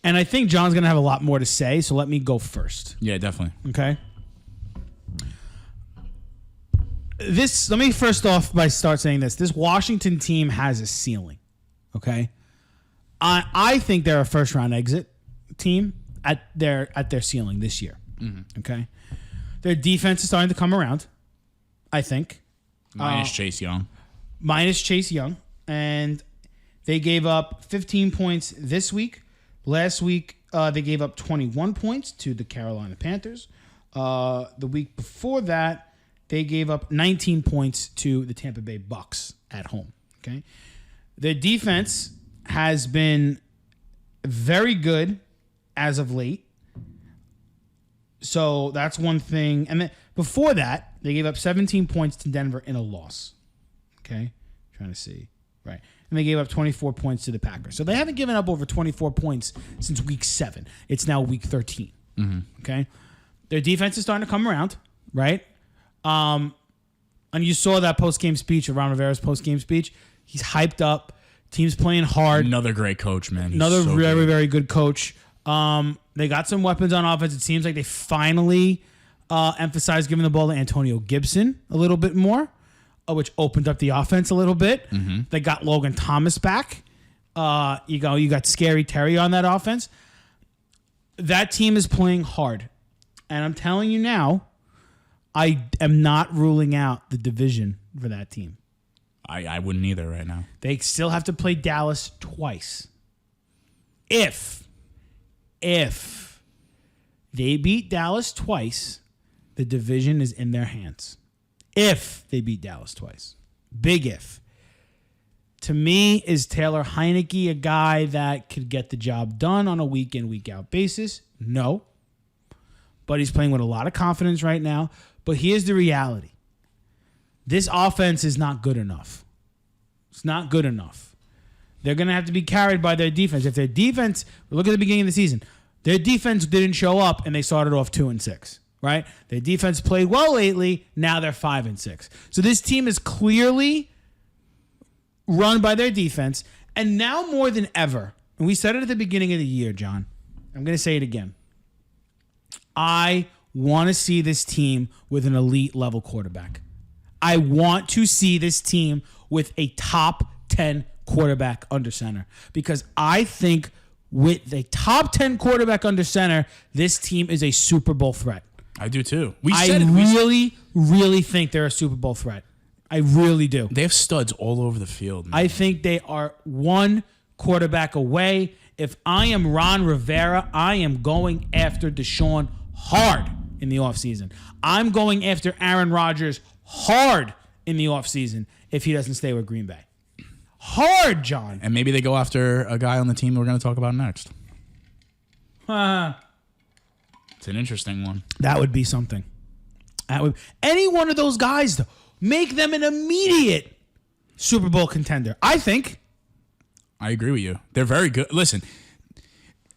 And I think John's going to have a lot more to say, so let me go first. Yeah, definitely. Okay? Let me first off by start saying this. This Washington team has a ceiling. Okay? I think they're a first-round exit team at their ceiling this year. Mm-hmm. Okay? Their defense is starting to come around, I think. Minus Chase Young. And they gave up 15 points this week. Last week, they gave up 21 points to the Carolina Panthers. The week before that, they gave up 19 points to the Tampa Bay Bucks at home. Okay, their defense has been very good as of late. So that's one thing. And then before that, they gave up 17 points to Denver in a loss. Okay, trying to see. Right. And they gave up 24 points to the Packers. So they haven't given up over 24 points since week 7. It's now week 13. Mm-hmm. Okay. Their defense is starting to come around, right? And you saw that post-game speech, Ron Rivera's post-game speech. He's hyped up. Team's playing hard. Another great coach, man. Another very, very good coach. They got some weapons on offense. It seems like they finally emphasized giving the ball to Antonio Gibson a little bit more, which opened up the offense a little bit. Mm-hmm. They got Logan Thomas back. You got Scary Terry on that offense. That team is playing hard. And I'm telling you now, I am not ruling out the division for that team. I wouldn't either right now. They still have to play Dallas twice. If they beat Dallas twice, the division is in their hands. If they beat Dallas twice. Big if. To me, is Taylor Heineke a guy that could get the job done on a week-in, week-out basis? No. But he's playing with a lot of confidence right now. But here's the reality. This offense is not good enough. It's not good enough. They're going to have to be carried by their defense. If their defense, look at the beginning of the season, their defense didn't show up and they started off 2-6, right? Their defense played well lately. Now they're 5-6. So this team is clearly run by their defense. And now more than ever, and we said it at the beginning of the year, John, I'm going to say it again. I want to see this team with an elite level quarterback. I want to see this team with a top 10 quarterback under center, because I think with a top 10 quarterback under center, this team is a Super Bowl threat. I do too. Really think they're a Super Bowl threat. I really do. They have studs all over the field, man. I think they are one quarterback away. If I am Ron Rivera, I am going after Deshaun hard in the offseason. I'm going after Aaron Rodgers hard in the offseason if he doesn't stay with Green Bay. Hard, John. And maybe they go after a guy on the team we're going to talk about next. It's an interesting one. That would be something. Any one of those guys, though, make them an immediate Super Bowl contender, I think. I agree with you. They're very good. Listen,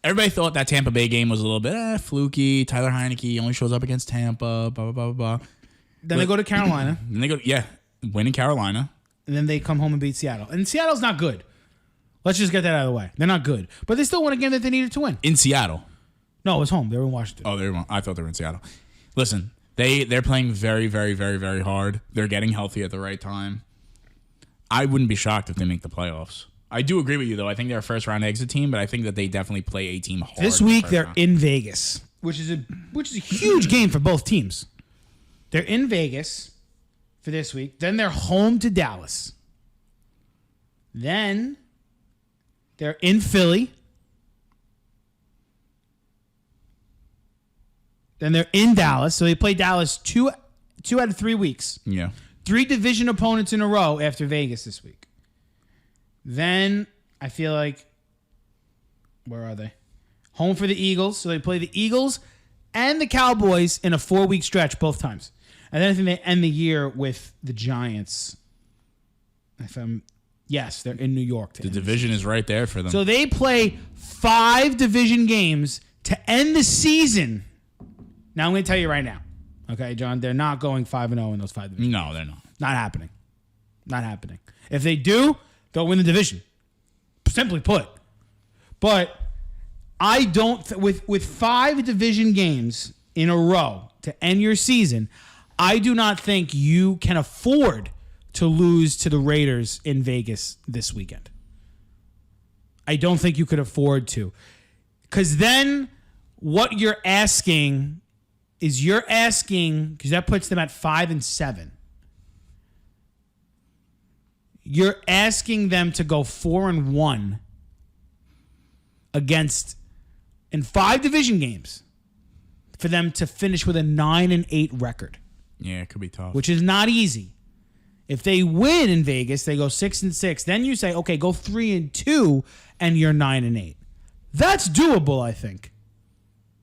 everybody thought that Tampa Bay game was a little bit fluky. Tyler Heineke only shows up against Tampa, blah, blah, blah, blah. Then they go to Carolina. Then they go, win in Carolina. And then they come home and beat Seattle. And Seattle's not good. Let's just get that out of the way. They're not good. But they still won a game that they needed to win. In Seattle. No, it was home. They were in Washington. Oh, I thought they were in Seattle. Listen, they're playing very, very, very, very hard. They're getting healthy at the right time. I wouldn't be shocked if they make the playoffs. I do agree with you, though. I think they're a first-round exit team, but I think that they definitely play a team hard. This week, they're in Vegas, which is a huge game for both teams. They're in Vegas for this week. Then they're home to Dallas. Then They're in Philly. Then they're in Dallas. So they play Dallas two out of 3 weeks. Yeah. 3 division opponents in a row after Vegas this week. Then I feel like, where are they? Home for the Eagles. So they play the Eagles and the Cowboys in a 4-week stretch both times. And then I think they end the year with the Giants. Yes, they're in New York. The division is right there for them. So they play 5 division games to end the season. Now I'm going to tell you right now. Okay, John, they're not going 5-0 in those 5 divisions. No, they're not. Not happening. Not happening. If they do, they'll win the division. Simply put. But I don't with 5 division games in a row to end your season, I do not think you can afford to lose to the Raiders in Vegas this weekend. I don't think you could afford to. Because then what you're asking is because that puts them at 5-7. You're asking them to go 4-1 against in 5 division games for them to finish with a 9-8 record. Yeah, it could be tough. Which is not easy. If they win in Vegas, they go 6-6. Then you say, okay, go 3-2, and you're 9-8. That's doable, I think.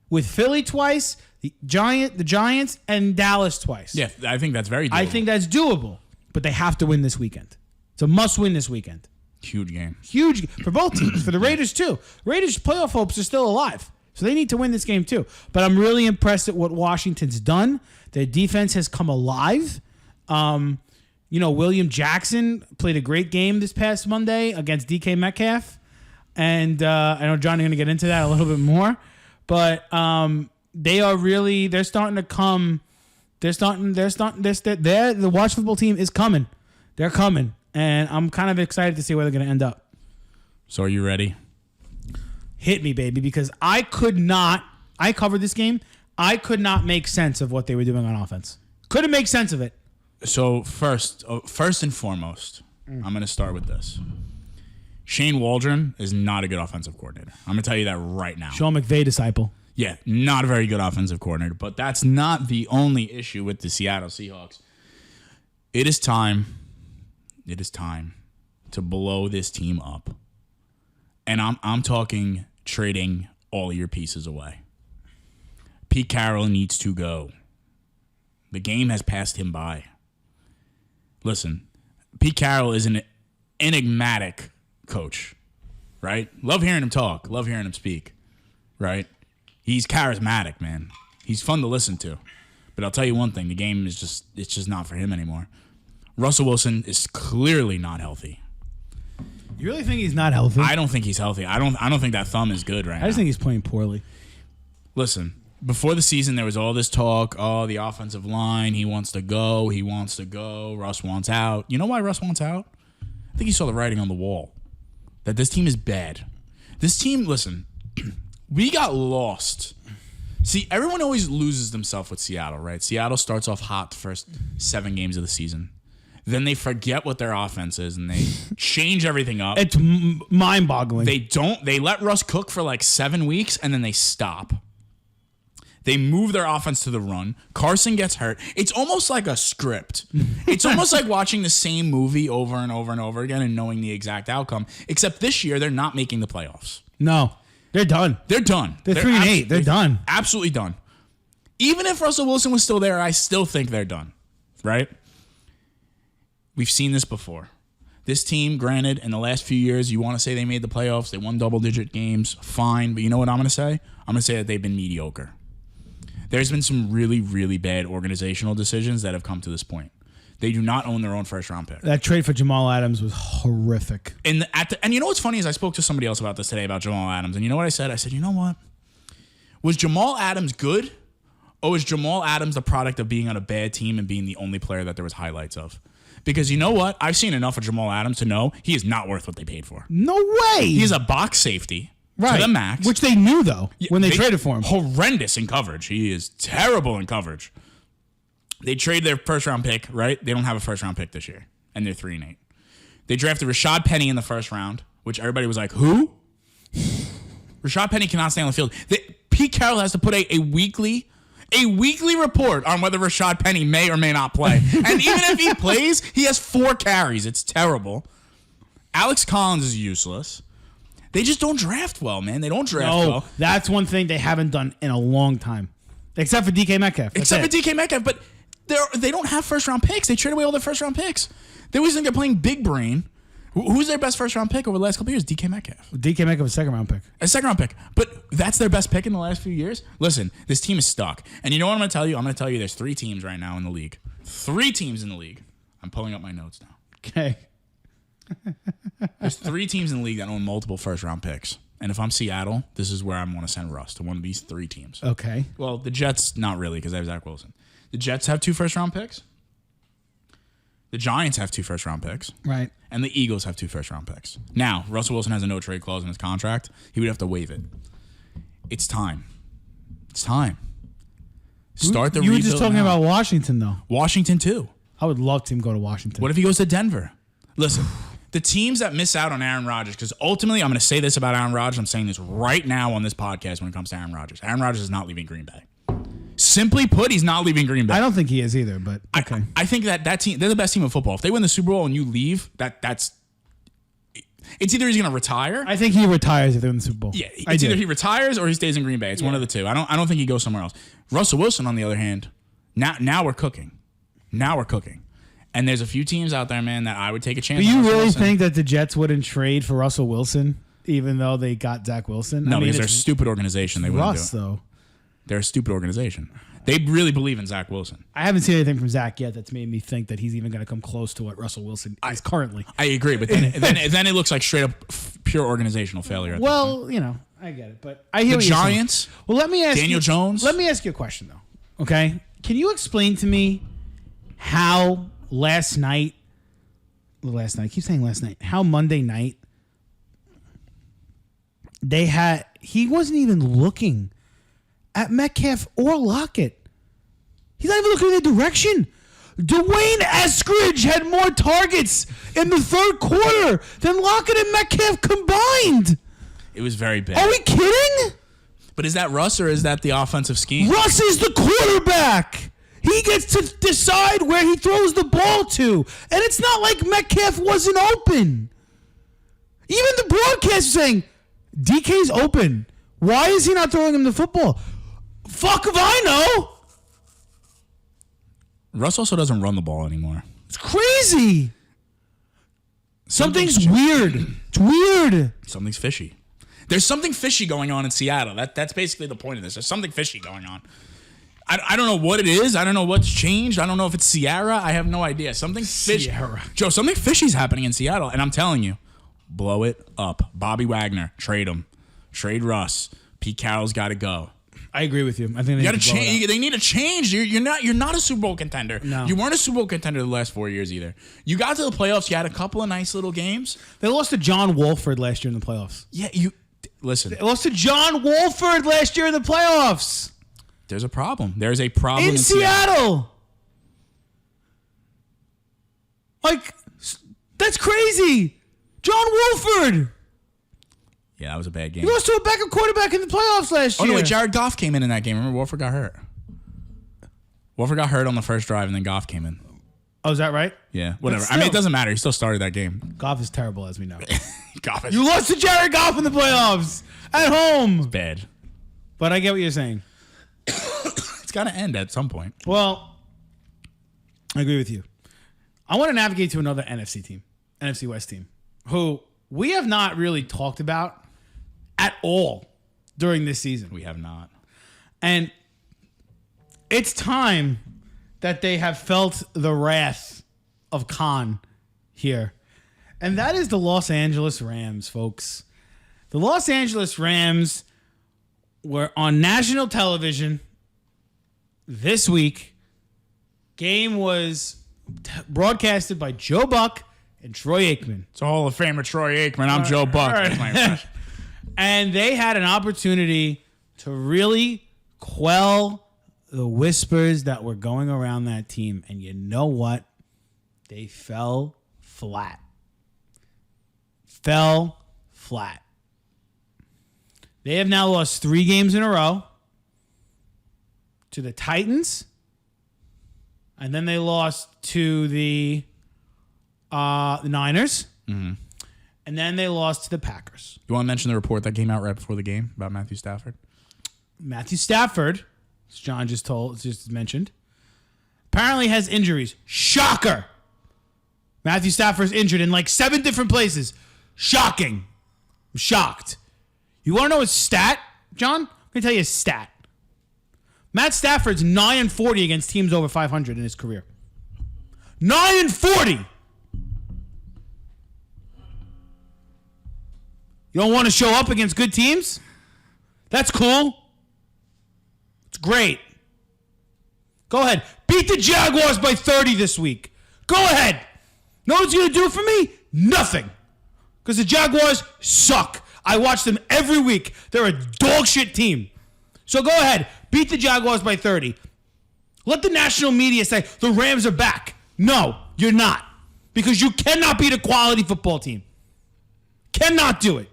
With Philly twice, the Giants, and Dallas twice. Yeah, I think that's very doable. I think that's doable, but they have to win this weekend. It's a must-win this weekend. Huge game. Huge for both teams. For the Raiders, too. Raiders' playoff hopes are still alive, so they need to win this game, too. But I'm really impressed at what Washington's done. Their defense has come alive. William Jackson played a great game this past Monday against DK Metcalf. And I know Johnny's going to get into that a little bit more. But they're starting to come. The Watch football team is coming. They're coming. And I'm kind of excited to see where they're going to end up. So are you ready? Hit me, baby, because I covered this game. I could not make sense of what they were doing on offense. Couldn't make sense of it. So first and foremost, I'm going to start with this. Shane Waldron is not a good offensive coordinator. I'm going to tell you that right now. Sean McVay disciple. Yeah, not a very good offensive coordinator, but that's not the only issue with the Seattle Seahawks. It is time to blow this team up. And I'm talking trading all of your pieces away. Pete Carroll needs to go. The game has passed him by. Listen, Pete Carroll is an enigmatic coach, right? Love hearing him talk. Love hearing him speak, right? He's charismatic, man. He's fun to listen to. But I'll tell you one thing. The game is just not for him anymore. Russell Wilson is clearly not healthy. You really think he's not healthy? I don't think he's healthy. I don't think that thumb is good right now. I just think he's playing poorly. Listen, before the season, there was all this talk. Oh, the offensive line. He wants to go. Russ wants out. You know why Russ wants out? I think he saw the writing on the wall. That this team is bad. This team, listen, we got lost. See, everyone always loses themselves with Seattle, right? Seattle starts off hot the first 7 games of the season. Then they forget what their offense is, and they change everything up. It's mind-boggling. They let Russ cook for like 7 weeks, and then they stop. They move their offense to the run. Carson gets hurt. It's almost like a script. It's almost like watching the same movie over and over and over again and knowing the exact outcome. Except this year, they're not making the playoffs. No. They're done. They're done. They're 3-8. They're done. Absolutely done. Even if Russell Wilson was still there, I still think they're done. Right? We've seen this before. This team, granted, in the last few years, you want to say they made the playoffs, they won double-digit games, fine. But you know what I'm going to say? I'm going to say that they've been mediocre. There's been some really, really bad organizational decisions that have come to this point. They do not own their own first-round pick. That trade for Jamal Adams was horrific. And you know what's funny is I spoke to somebody else about this today about Jamal Adams. And you know what I said? I said, you know what? Was Jamal Adams good? Or was Jamal Adams the product of being on a bad team and being the only player that there was highlights of? Because you know what? I've seen enough of Jamal Adams to know he is not worth what they paid for. No way. He's a box safety to the max. Which they knew, though, when they traded for him. Horrendous in coverage. He is terrible in coverage. They trade their first-round pick, right? They don't have a first-round pick this year, and they're 3-8. They drafted Rashad Penny in the first round, which everybody was like, who? Rashad Penny cannot stay on the field. Pete Carroll has to put a weekly report on whether Rashad Penny may or may not play. And even if he plays, he has 4 carries. It's terrible. Alex Collins is useless. They just don't draft well, man. They don't draft well. That's one thing they haven't done in a long time. Except for DK Metcalf. But they don't have first-round picks. They trade away all their first-round picks. They always think they're playing big brain. Who's their best first-round pick over the last couple of years? DK Metcalf. DK Metcalf was a second-round pick. A second-round pick. But that's their best pick in the last few years? Listen, this team is stuck. And you know what I'm going to tell you? I'm going to tell you there's 3 teams right now in the league. 3 teams in the league. I'm pulling up my notes now. Okay. There's 3 teams in the league that own multiple first-round picks. And if I'm Seattle, this is where I'm going to send Russ, to one of these 3 teams. Okay. Well, the Jets, not really, because they have Zach Wilson. The Jets have 2 first-round picks. The Giants have 2 first-round picks. Right. And the Eagles have 2 first-round picks. Now, Russell Wilson has a no-trade clause in his contract. He would have to waive it. It's time. It's time. Start the rebuild. You were just talking about Washington, though. Washington, too. I would love to go to Washington. What if he goes to Denver? Listen, the teams that miss out on Aaron Rodgers, because ultimately I'm going to say this about Aaron Rodgers. I'm saying this right now on this podcast when it comes to Aaron Rodgers. Aaron Rodgers is not leaving Green Bay. Simply put, he's not leaving Green Bay. I don't think he is either, but okay. I think that team, they're the best team in football. If they win the Super Bowl and you leave, it's either he's going to retire. I think he retires if they win the Super Bowl. Yeah, it's either he retires or he stays in Green Bay. It's one of the two. I don't think he goes somewhere else. Russell Wilson, on the other hand, now we're cooking. Now we're cooking. And there's a few teams out there, man, that I would take a chance. Do you on really Wilson. think that the Jets wouldn't trade for Russell Wilson, even though they got Zach Wilson? No, because they're a stupid organization. They wouldn't do it. Though. They're a stupid organization. They really believe in Zach Wilson. I haven't seen anything from Zach yet that's made me think that he's even going to come close to what Russell Wilson is currently. I agree, but then it looks like straight up pure organizational failure. Well, I get it, but I hear the Giants. Well, let me ask Daniel Jones. Let me ask you a question though. Okay, can you explain to me how last night? I keep saying last night. How Monday night he wasn't even looking at Metcalf or Lockett. He's not even looking in their direction. Dwayne Eskridge had more targets in the third quarter than Lockett and Metcalf combined. It was very bad. Are we kidding? But is that Russ or is that the offensive scheme? Russ is the quarterback. He gets to decide where he throws the ball to. And it's not like Metcalf wasn't open. Even the broadcast is saying, DK's open. Why is he not throwing him the football? Fuck if I know. Russ also doesn't run the ball anymore. It's crazy. Something's weird. It's weird. Something's fishy. There's something fishy going on in Seattle. That's basically the point of this. There's something fishy going on. I don't know what it is. I don't know what's changed. I don't know if it's Sierra. I have no idea. Something fishy. Joe, something fishy's happening in Seattle. And I'm telling you, blow it up. Bobby Wagner, trade him. Trade Russ. Pete Carroll's got to go. I agree with you. I think they need to change. They need to change. You're not a Super Bowl contender. No. You weren't a Super Bowl contender the last 4 years either. You got to the playoffs. You had a couple of nice little games. They lost to John Wolford last year in the playoffs. Yeah, listen. They lost to John Wolford last year in the playoffs. There's a problem. There's a problem in Seattle. That's crazy. John Wolford. Yeah, that was a bad game. He lost to a backup quarterback in the playoffs last year. Oh, no, wait, Jared Goff came in that game. Remember, Wolford got hurt. Wolford got hurt on the first drive, and then Goff came in. Oh, is that right? Yeah, whatever. I mean, it doesn't matter. He still started that game. Goff is terrible, as we know. You lost to Jared Goff in the playoffs at home. It's bad. But I get what you're saying. It's got to end at some point. Well, I agree with you. I want to navigate to another NFC team, NFC West team, who we have not really talked about at all during this season. We have not. And it's time that they have felt the wrath of Khan here. And that is the Los Angeles Rams, folks. The Los Angeles Rams were on national television this week. Game was broadcasted by Joe Buck and Troy Aikman. It's a Hall of Famer, Troy Aikman. I'm Joe Buck. That's my impression. And they had an opportunity to really quell the whispers that were going around that team. And you know what? They fell flat. flat. They have now lost 3 games in a row to the Titans, and then they lost to the Niners, and then they lost to the Packers. You want to mention the report that came out right before the game about Matthew Stafford? Matthew Stafford, as John just mentioned, apparently has injuries. Shocker! Matthew Stafford's injured in like 7 different places. Shocking. I'm shocked. You want to know his stat, John? I'm going to tell you his stat. Matt Stafford's 9-40 against teams over 500 in his career. 9-40! You don't want to show up against good teams? That's cool. It's great. Go ahead. Beat the Jaguars by 30 this week. Go ahead. Know what it's going to do for me? Nothing. Because the Jaguars suck. I watch them every week. They're a dog shit team. So go ahead. Beat the Jaguars by 30. Let the national media say the Rams are back. No, you're not. Because you cannot beat a quality football team. Cannot do it.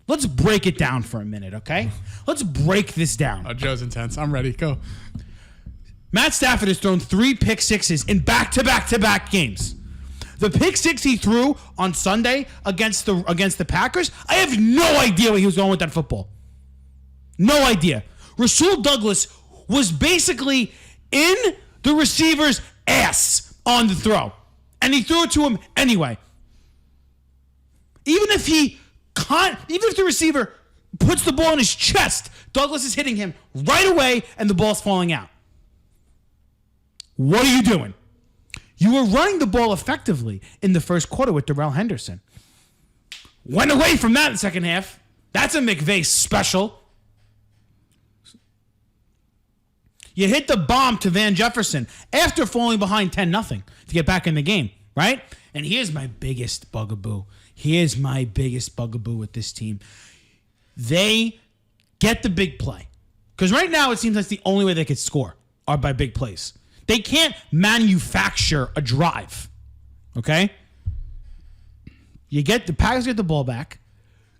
Let's break it down for a minute, okay? Let's break this down. Oh, Joe's intense. I'm ready. Go. Matt Stafford has thrown 3 pick sixes in back-to-back-to-back games. The pick 6 he threw on Sunday against the Packers, I have no idea where he was going with that football. No idea. Rasul Douglas was basically in the receiver's ass on the throw, and he threw it to him anyway. Even if the receiver puts the ball in his chest, Douglas is hitting him right away, and the ball's falling out. What are you doing? You were running the ball effectively in the first quarter with Darrell Henderson. Went away from that in the second half. That's a McVay special. You hit the bomb to Van Jefferson after falling behind 10-0 to get back in the game, right? And here's my biggest bugaboo. Here's my biggest bugaboo with this team. They get the big play. Because right now it seems that's the only way they could score are by big plays. They can't manufacture a drive. Okay? The Packers get the ball back.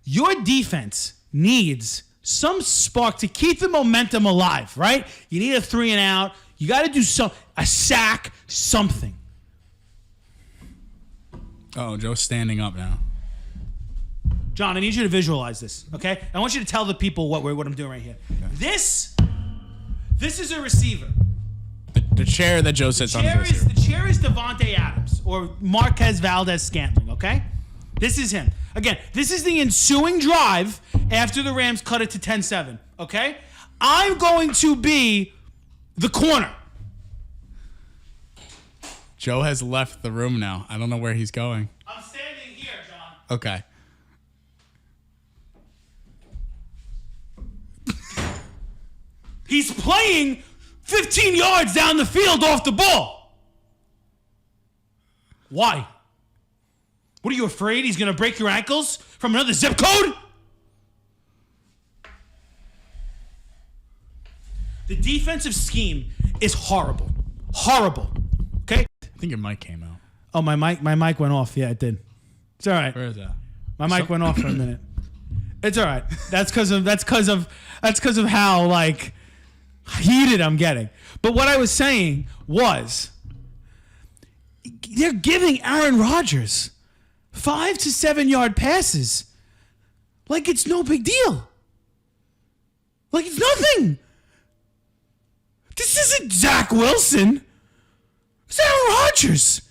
Your defense needs some spark to keep the momentum alive, right? You need a 3 and out. You got to do a sack, something. Oh, Joe's standing up now. John, I need you to visualize this, okay? I want you to tell the people what I'm doing right here. Okay. This is a receiver. The chair that Joe sits on is this The chair is Devontae Adams or Marquez Valdez-Scantling, okay? This is him. Again, this is the ensuing drive after the Rams cut it to 10-7, okay? I'm going to be the corner. Joe has left the room now. I don't know where he's going. I'm standing here, John. Okay. He's playing 15 yards down the field off the ball. Why? What are you afraid he's going to break your ankles from another zip code? The defensive scheme is horrible. Horrible. Okay? I think your mic came out. Oh, my mic went off. Yeah, it did. It's all right. Where is that? My mic went off for a minute. It's all right. That's because of how like heated I'm getting. But what I was saying was they're giving Aaron Rodgers 5 to 7 yard passes like it's no big deal. Like it's nothing. This isn't Zach Wilson. It's Aaron Rodgers.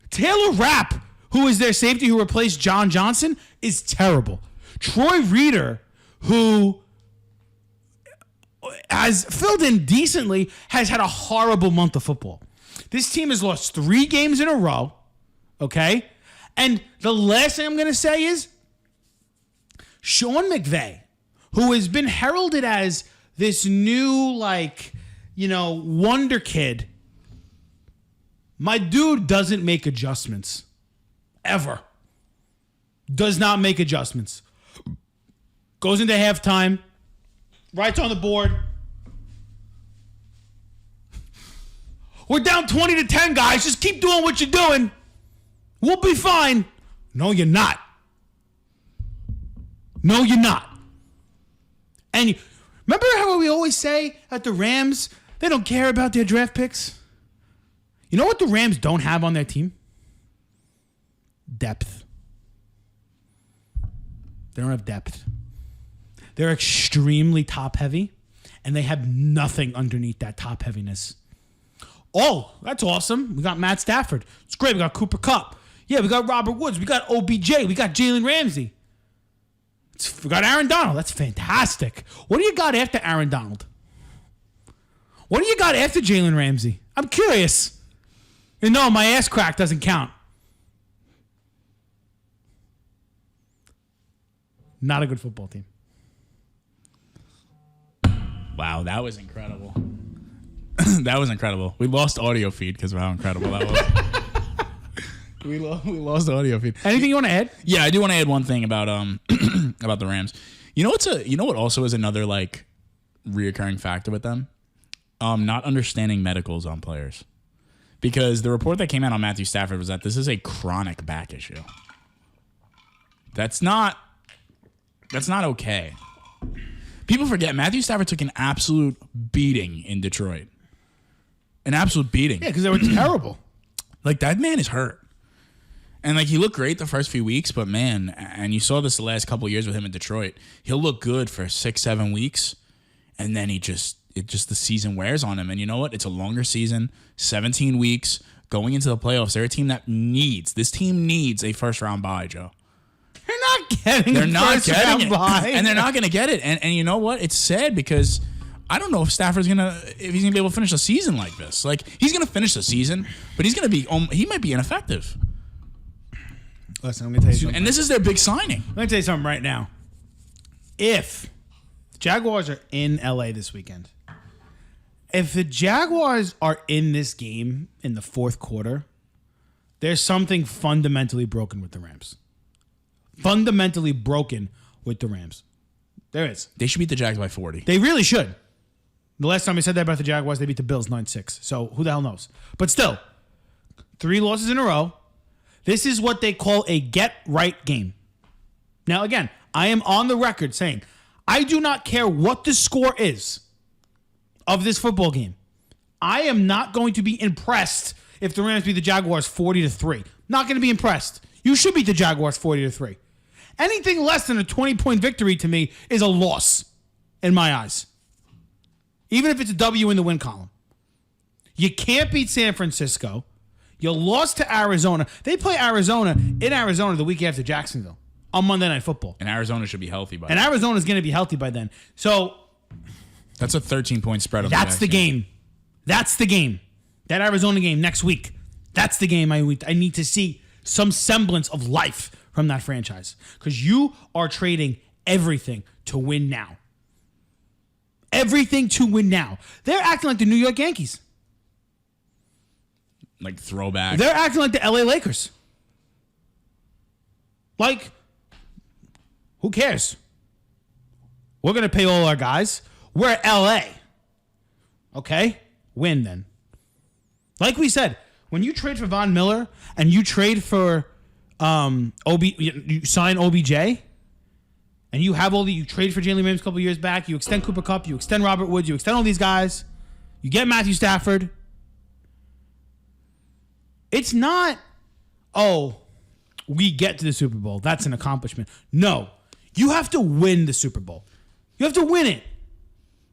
Taylor Rapp, who is their safety who replaced John Johnson, is terrible. Troy Reader, who has filled in decently, has had a horrible month of football. This team has lost 3 games in a row, okay? And the last thing I'm going to say is Sean McVay, who has been heralded as this new, wonder kid. My dude doesn't make adjustments. Ever. Does not make adjustments. Goes into halftime. Writes on the board. We're down 20-10, guys. Just keep doing what you're doing. We'll be fine. No, you're not. No, you're not. And remember how we always say at the Rams, they don't care about their draft picks? You know what the Rams don't have on their team? Depth. They don't have depth. They're extremely top-heavy, and they have nothing underneath that top-heaviness. Oh, that's awesome. We got Matt Stafford. It's great. We got Cooper Kupp. Yeah, we got Robert Woods. We got OBJ. We got Jalen Ramsey. We got Aaron Donald. That's fantastic. What do you got after Aaron Donald? What do you got after Jalen Ramsey? I'm curious. And no, my ass crack doesn't count. Not a good football team. Wow, that was incredible. That was incredible. We lost audio feed because of how incredible that was. we lost audio feed. Anything you want to add? Yeah, I do want to add one thing about about the Rams. You know what also is another like reoccurring factor with them? Not understanding medicals on players. Because the report that came out on Matthew Stafford was that this is a chronic back issue. That's not okay. People forget Matthew Stafford took an absolute beating in Detroit. An absolute beating. Yeah, because they were terrible. Like, that man is hurt. And, like, he looked great the first few weeks, but, man, and you saw this the last couple of years with him in Detroit, he'll look good for 6-7 weeks, and then the season wears on him. And you know what? It's a longer season, 17 weeks, going into the playoffs. They're a team this team needs a first-round bye, Joe. They're not getting it. Bye. And they're not going to get it. And you know what? It's sad because I don't know if Stafford's if he's going to be able to finish a season like this. Like, he's going to finish the season, but he might be ineffective. Listen, I'm going to tell you something. And this is their big signing. I'm going to tell you something right now. If the Jaguars are in LA this weekend, if the Jaguars are in this game in the fourth quarter, there's something fundamentally broken with the Rams. Fundamentally broken with the Rams. There is. They should beat the Jags by 40. They really should. The last time I said that about the Jaguars, they beat the Bills 9-6. So who the hell knows? But still, 3 losses in a row. This is what they call a get-right game. Now, again, I am on the record saying I do not care what the score is of this football game. I am not going to be impressed if the Rams beat the Jaguars 40-3. Not going to be impressed. You should beat the Jaguars 40-3. Anything less than a 20-point victory to me is a loss in my eyes. Even if it's a W in the win column. You can't beat San Francisco. You lost to Arizona. They play Arizona in Arizona the week after Jacksonville on Monday Night Football. And Arizona should be healthy by then. And Arizona's going to be healthy by then. So that's a 13-point spread. That's the game. That's the game. That Arizona game next week. That's the game I need to see some semblance of life from that franchise. Because you are trading everything to win now. Everything to win now. They're acting like the New York Yankees. Like throwback. They're acting like the LA Lakers. Like, who cares? We're going to pay all our guys. We're at LA. Okay? Win then. Like we said, when you trade for Von Miller and you trade for you sign OBJ and you have you trade for Jalen Ramsey a couple years back, you extend Cooper Kupp, you extend Robert Woods, you extend all these guys, you get Matthew Stafford. It's not, we get to the Super Bowl. That's an accomplishment. No, you have to win the Super Bowl. You have to win it.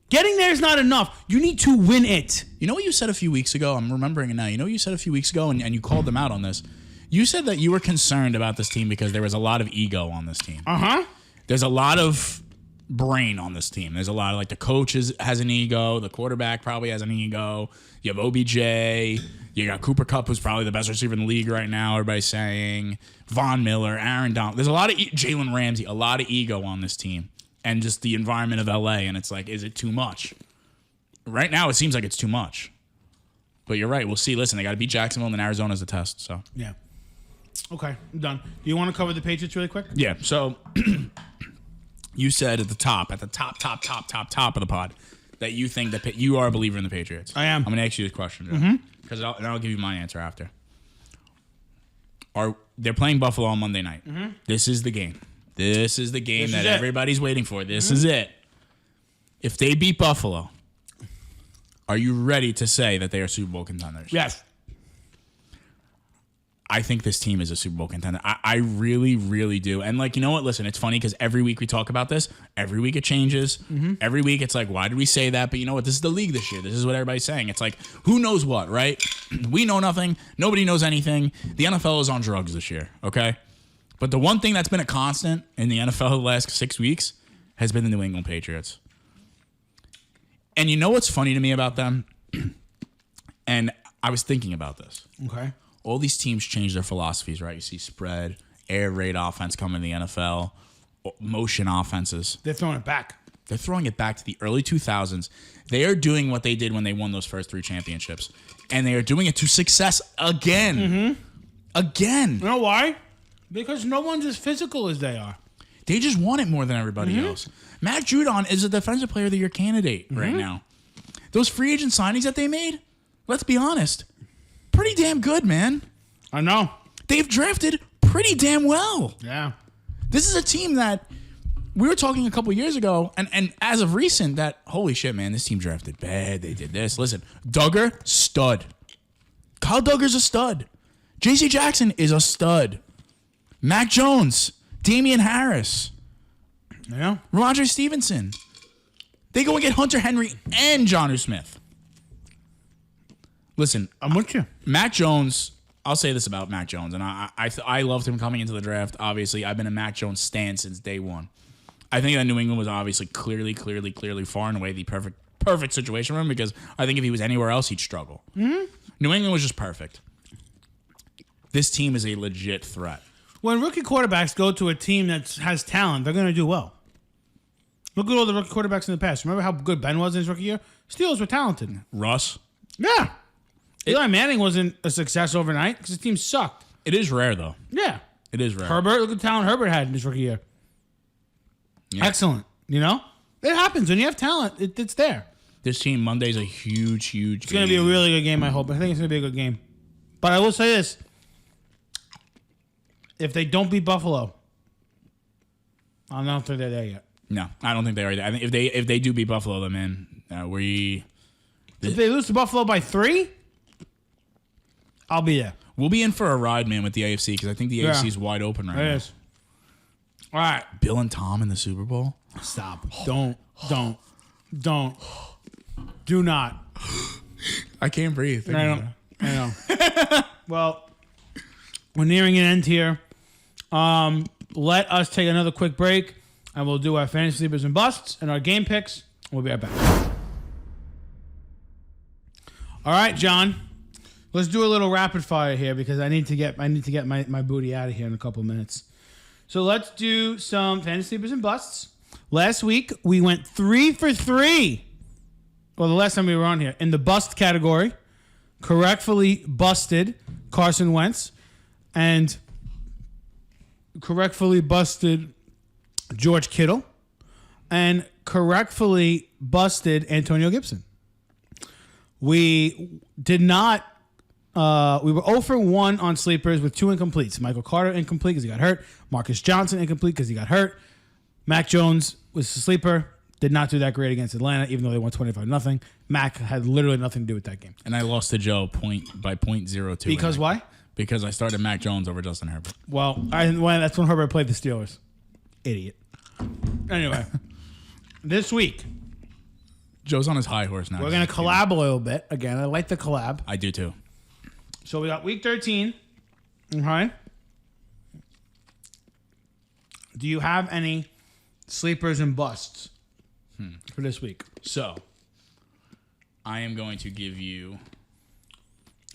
Getting there is not enough. You need to win it. You know what you said a few weeks ago? I'm remembering it now. You know what you said a few weeks ago, and you called them out on this? You said that you were concerned about this team because there was a lot of ego on this team. Uh-huh. There's a lot of brain on this team. There's a lot of, like, the coach has an ego. The quarterback probably has an ego. You have OBJ. You got Cooper Kupp, who's probably the best receiver in the league right now, everybody's saying. Von Miller, Aaron Donald. There's a lot of Jalen Ramsey, a lot of ego on this team. And just the environment of LA, and it's like, is it too much? Right now, it seems like it's too much. But you're right. We'll see. Listen, they got to beat Jacksonville, and then Arizona's the test. So yeah. Okay, I'm done. Do you want to cover the Patriots really quick? Yeah. So you said at the top of the pod, that you think that you are a believer in the Patriots. I am. I'm going to ask you this question, Joe, because I'll give you my answer after. They're playing Buffalo on Monday night. Mm-hmm. This is the game. This is the game that is it. everybody's waiting for. This is it. If they beat Buffalo, are you ready to say that they are Super Bowl contenders? Yes. I think this team is a Super Bowl contender. I really, really do. And, like, you know what? Listen, it's funny because every week we talk about this. Every week it changes. Every week it's like, why did we say that? But you know what? This is the league this year. This is what everybody's saying. It's like, who knows what, right? We know nothing. Nobody knows anything. The NFL is on drugs this year, okay? But the one thing that's been a constant in the NFL the last 6 weeks has been the New England Patriots. And you know what's funny to me about them? And I was thinking about this. Okay. All these teams change their philosophies, right? You see spread, air raid offense coming in the NFL, motion offenses. They're throwing it back. They're throwing it back to the early 2000s. They are doing what they did when they won those first 3 championships. And they are doing it to success again. Again. You know why? Because no one's as physical as they are. They just want it more than everybody else. Matt Judon is a Defensive Player of the Year candidate right now. Those free agent signings that they made, let's be honest, pretty damn good, man. I know. They've drafted pretty damn well. Yeah. This is a team that we were talking a couple years ago, and as of recent, that, holy shit, man, this team drafted bad. They did this. Listen, Duggar, stud. Kyle Duggar's a stud. J.C. Jackson is a stud. Mac Jones, Damian Harris, Yeah. Roger Stevenson. They go and get Hunter Henry and Jonnu Smith. Listen, I'm with you. Mac Jones, I'll say this about Mac Jones, and I loved him coming into the draft. Obviously, I've been a Mac Jones stan since day one. I think that New England was obviously clearly far and away the perfect situation for him, because I think if he was anywhere else, he'd struggle. New England was just perfect. This team is a legit threat. When rookie quarterbacks go to a team that has talent, they're going to do well. Look at all the rookie quarterbacks in the past. Remember how good Ben was in his rookie year? Steelers were talented. Russ? Yeah. Eli Manning wasn't a success overnight because his team sucked. It is rare, though. Yeah. It is rare. Herbert, look at the talent Herbert had in his rookie year. Yeah. Excellent. You know? It happens. When you have talent, it's there. This team, Monday's a huge game. It's going to be a really good game, I hope. I think it's going to be a good game. But I will say this. If they don't beat Buffalo, I don't think they're there yet. No, I don't think they are either. I think if they do beat Buffalo, then, man, If they lose to Buffalo by 3, I'll be there. we'll be in for a ride, man, with the AFC, because I think the AFC is wide open right It now. is. All right. Bill and Tom in the Super Bowl? Stop. Don't. Do not. I can't breathe. I know. Well, we're nearing an end here. Let us take another quick break, and we'll do our fantasy sleepers and busts and our game picks. We'll be right back. All right, John. Let's do a little rapid fire here because I need to get my booty out of here in a couple of minutes. So let's do some fantasy sleepers and busts. Last week we went 3 for 3. Well, the last time we were on here in the bust category, correctly busted Carson Wentz and correctly busted George Kittle and correctly busted Antonio Gibson. We did not. We were 0 for 1 on sleepers with 2 incompletes. Michael Carter incomplete because he got hurt. Marcus Johnson incomplete because he got hurt. Mac Jones was a sleeper. Did not do that great against Atlanta, even though they won 25-0. Mac had literally nothing to do with that game. And I lost to Joe by 0.02. Because why? Because I started Mac Jones over Justin Herbert. Well, that's when Herbert played the Steelers. Idiot. Anyway, this week Joe's on his high horse now. we're going to collab a little bit. Again, I like the collab. I do too. So we got week 13. Okay. Do you have any sleepers and busts for this week? So, I am going to give you...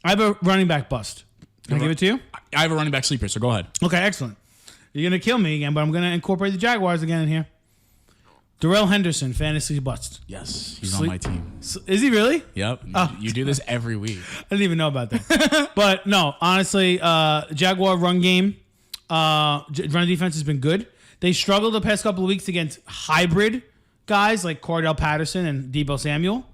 I have a running back bust. Can I give it to you? I have a running back sleeper, so go ahead. Okay, excellent. You're going to kill me again, but I'm going to incorporate the Jaguars again in here. Darrell Henderson, fantasy bust. Yes, he's on my team. Is he really? Yep. Oh. You do this every week. I didn't even know about that. But no, honestly, Jaguar run game, run defense has been good. They struggled the past couple of weeks against hybrid guys like Cordell Patterson and Deebo Samuel.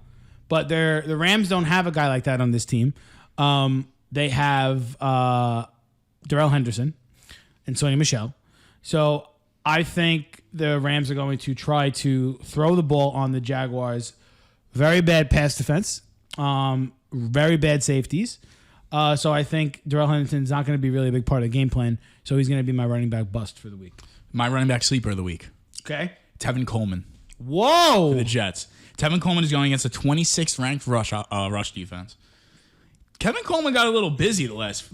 But the Rams don't have a guy like that on this team. They have Darrell Henderson and Sonny Michel. So I think the Rams are going to try to throw the ball on the Jaguars. Very bad pass defense. Very bad safeties. So I think Darrell Henderson's not going to be really a big part of the game plan. So he's going to be my running back bust for the week. My running back sleeper of the week. Okay. Tevin Coleman. Whoa. For the Jets. Tevin Coleman is going against a 26th ranked rush defense. Kevin Coleman got a little busy last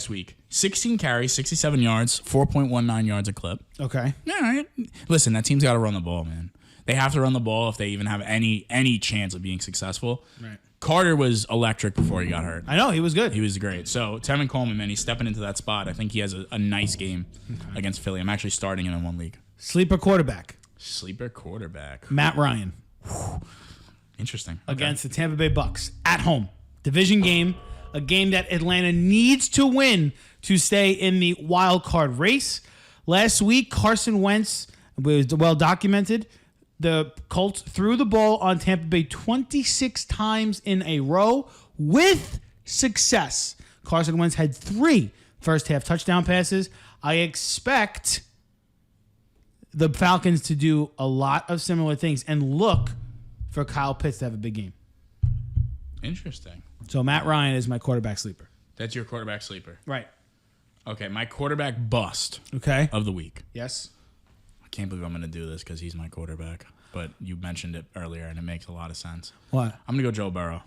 week. 16 carries, 67 yards, 4.19 yards a clip. Okay. All right. Listen, that team's got to run the ball, man. They have to run the ball if they even have any chance of being successful. Right. Carter was electric before he got hurt. I know, he was good. He was great. So, Tevin Coleman, man, he's stepping into that spot. I think he has a nice game against Philly. I'm actually starting him in one league. Sleeper quarterback. Sleeper quarterback. Matt Ryan. Interesting. Against the Tampa Bay Bucks at home. Division game. A game that Atlanta needs to win to stay in the wild card race. Last week, Carson Wentz was well documented. The Colts threw the ball on Tampa Bay 26 times in a row with success. Carson Wentz had 3 first-half touchdown passes. I expect the Falcons to do a lot of similar things and look for Kyle Pitts to have a big game. Interesting. So Matt Ryan is my quarterback sleeper. That's your quarterback sleeper. Right. Okay, my quarterback bust Okay. of the week. Yes. I can't believe I'm going to do this because he's my quarterback. But you mentioned it earlier, and it makes a lot of sense. What? I'm going to go Joe Burrow.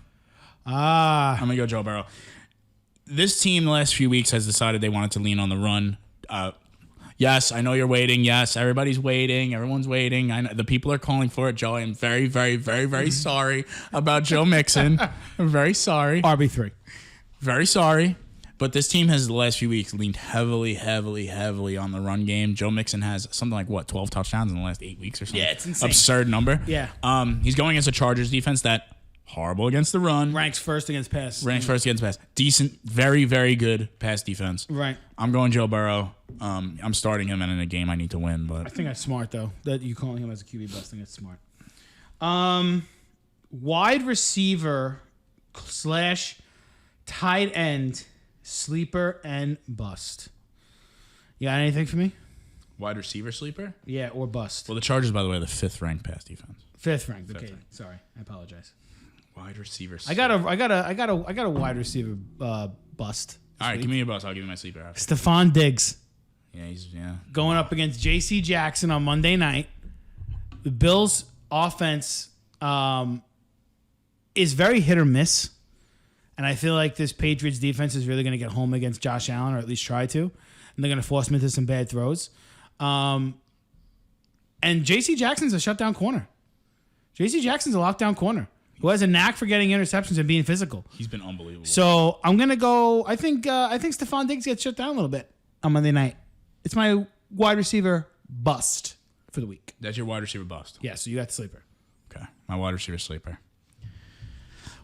Ah. I'm going to go Joe Burrow. This team the last few weeks has decided they wanted to lean on the run. Yes, I know you're waiting. Yes, everybody's waiting. Everyone's waiting. I know the people are calling for it. Joe, I'm very, very, very, very sorry about Joe Mixon. I'm very sorry. RB3. Very sorry. But this team has the last few weeks leaned heavily, heavily, heavily on the run game. Joe Mixon has something like, 12 touchdowns in the last 8 weeks or something? Yeah, it's insane. Absurd number. Yeah. He's going against a Chargers defense that horrible against the run. Ranks first against pass. Ranks first against pass. Decent, very, very good pass defense. Right. I'm going Joe Burrow. I'm starting him in a game I need to win. But I think that's smart, though, that you calling him as a QB bust. I think that's smart. Wide receiver / tight end, sleeper and bust. You got anything for me? wide receiver sleeper? Yeah, or bust. Well, the Chargers, by the way, are the 5th ranked pass defense. 5th ranked. Okay, ranked. sorry, I apologize. Wide receiver I sleeper. got a wide receiver bust. All right, give me your boss. I'll give you my sleeper after. Stephon Diggs Yeah. going up against J.C. Jackson on Monday night. The Bills' offense is very hit or miss, and I feel like this Patriots defense is really going to get home against Josh Allen, or at least try to, and they're going to force him into some bad throws. And J.C. Jackson's a shutdown corner. J.C. Jackson's a lockdown corner who has a knack for getting interceptions and being physical. He's been unbelievable. So I'm gonna go. I think Stephon Diggs gets shut down a little bit on Monday night. It's my wide receiver bust for the week. That's your wide receiver bust. Yeah. So you got the sleeper. Okay, my wide receiver sleeper.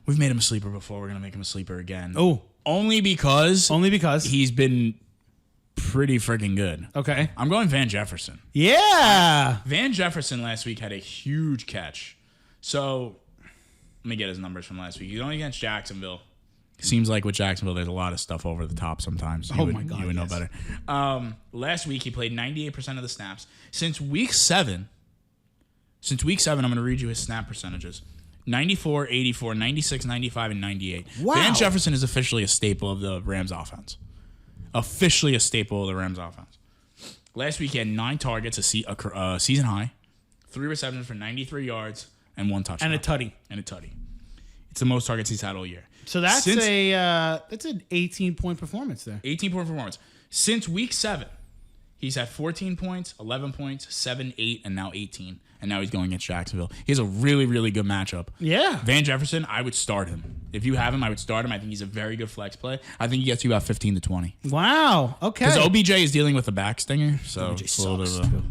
We've made him a sleeper before. We're gonna make him a sleeper again. Oh, only because he's been pretty freaking good. okay. I'm going Van Jefferson. Yeah. Van Jefferson last week had a huge catch. So let me get his numbers from last week. He's only against Jacksonville. Seems like with Jacksonville, there's a lot of stuff over the top sometimes. Oh my God, you would know yes. better. Last week, he played 98% of the snaps. Since week 7, I'm going to read you his snap percentages. 94, 84, 96, 95, and 98. Wow. Van Jefferson is officially a staple of the Rams offense. Officially a staple of the Rams offense. Last week, he had 9 targets, a season high, 3 receptions for 93 yards, and 1 touchdown. And a tutty. It's the most targets he's had all year. So that's an 18-point performance there. 18-point performance. Since week 7, he's had 14 points, 11 points, 7, 8, and now 18. And now he's going against Jacksonville. He has a really, really good matchup. Yeah. Van Jefferson, I would start him. If you have him, I would start him. I think he's a very good flex play. I think he gets you about 15 to 20. Wow. Okay. Because OBJ is dealing with a back stinger. So OBJ it's a little sucks, bit of a-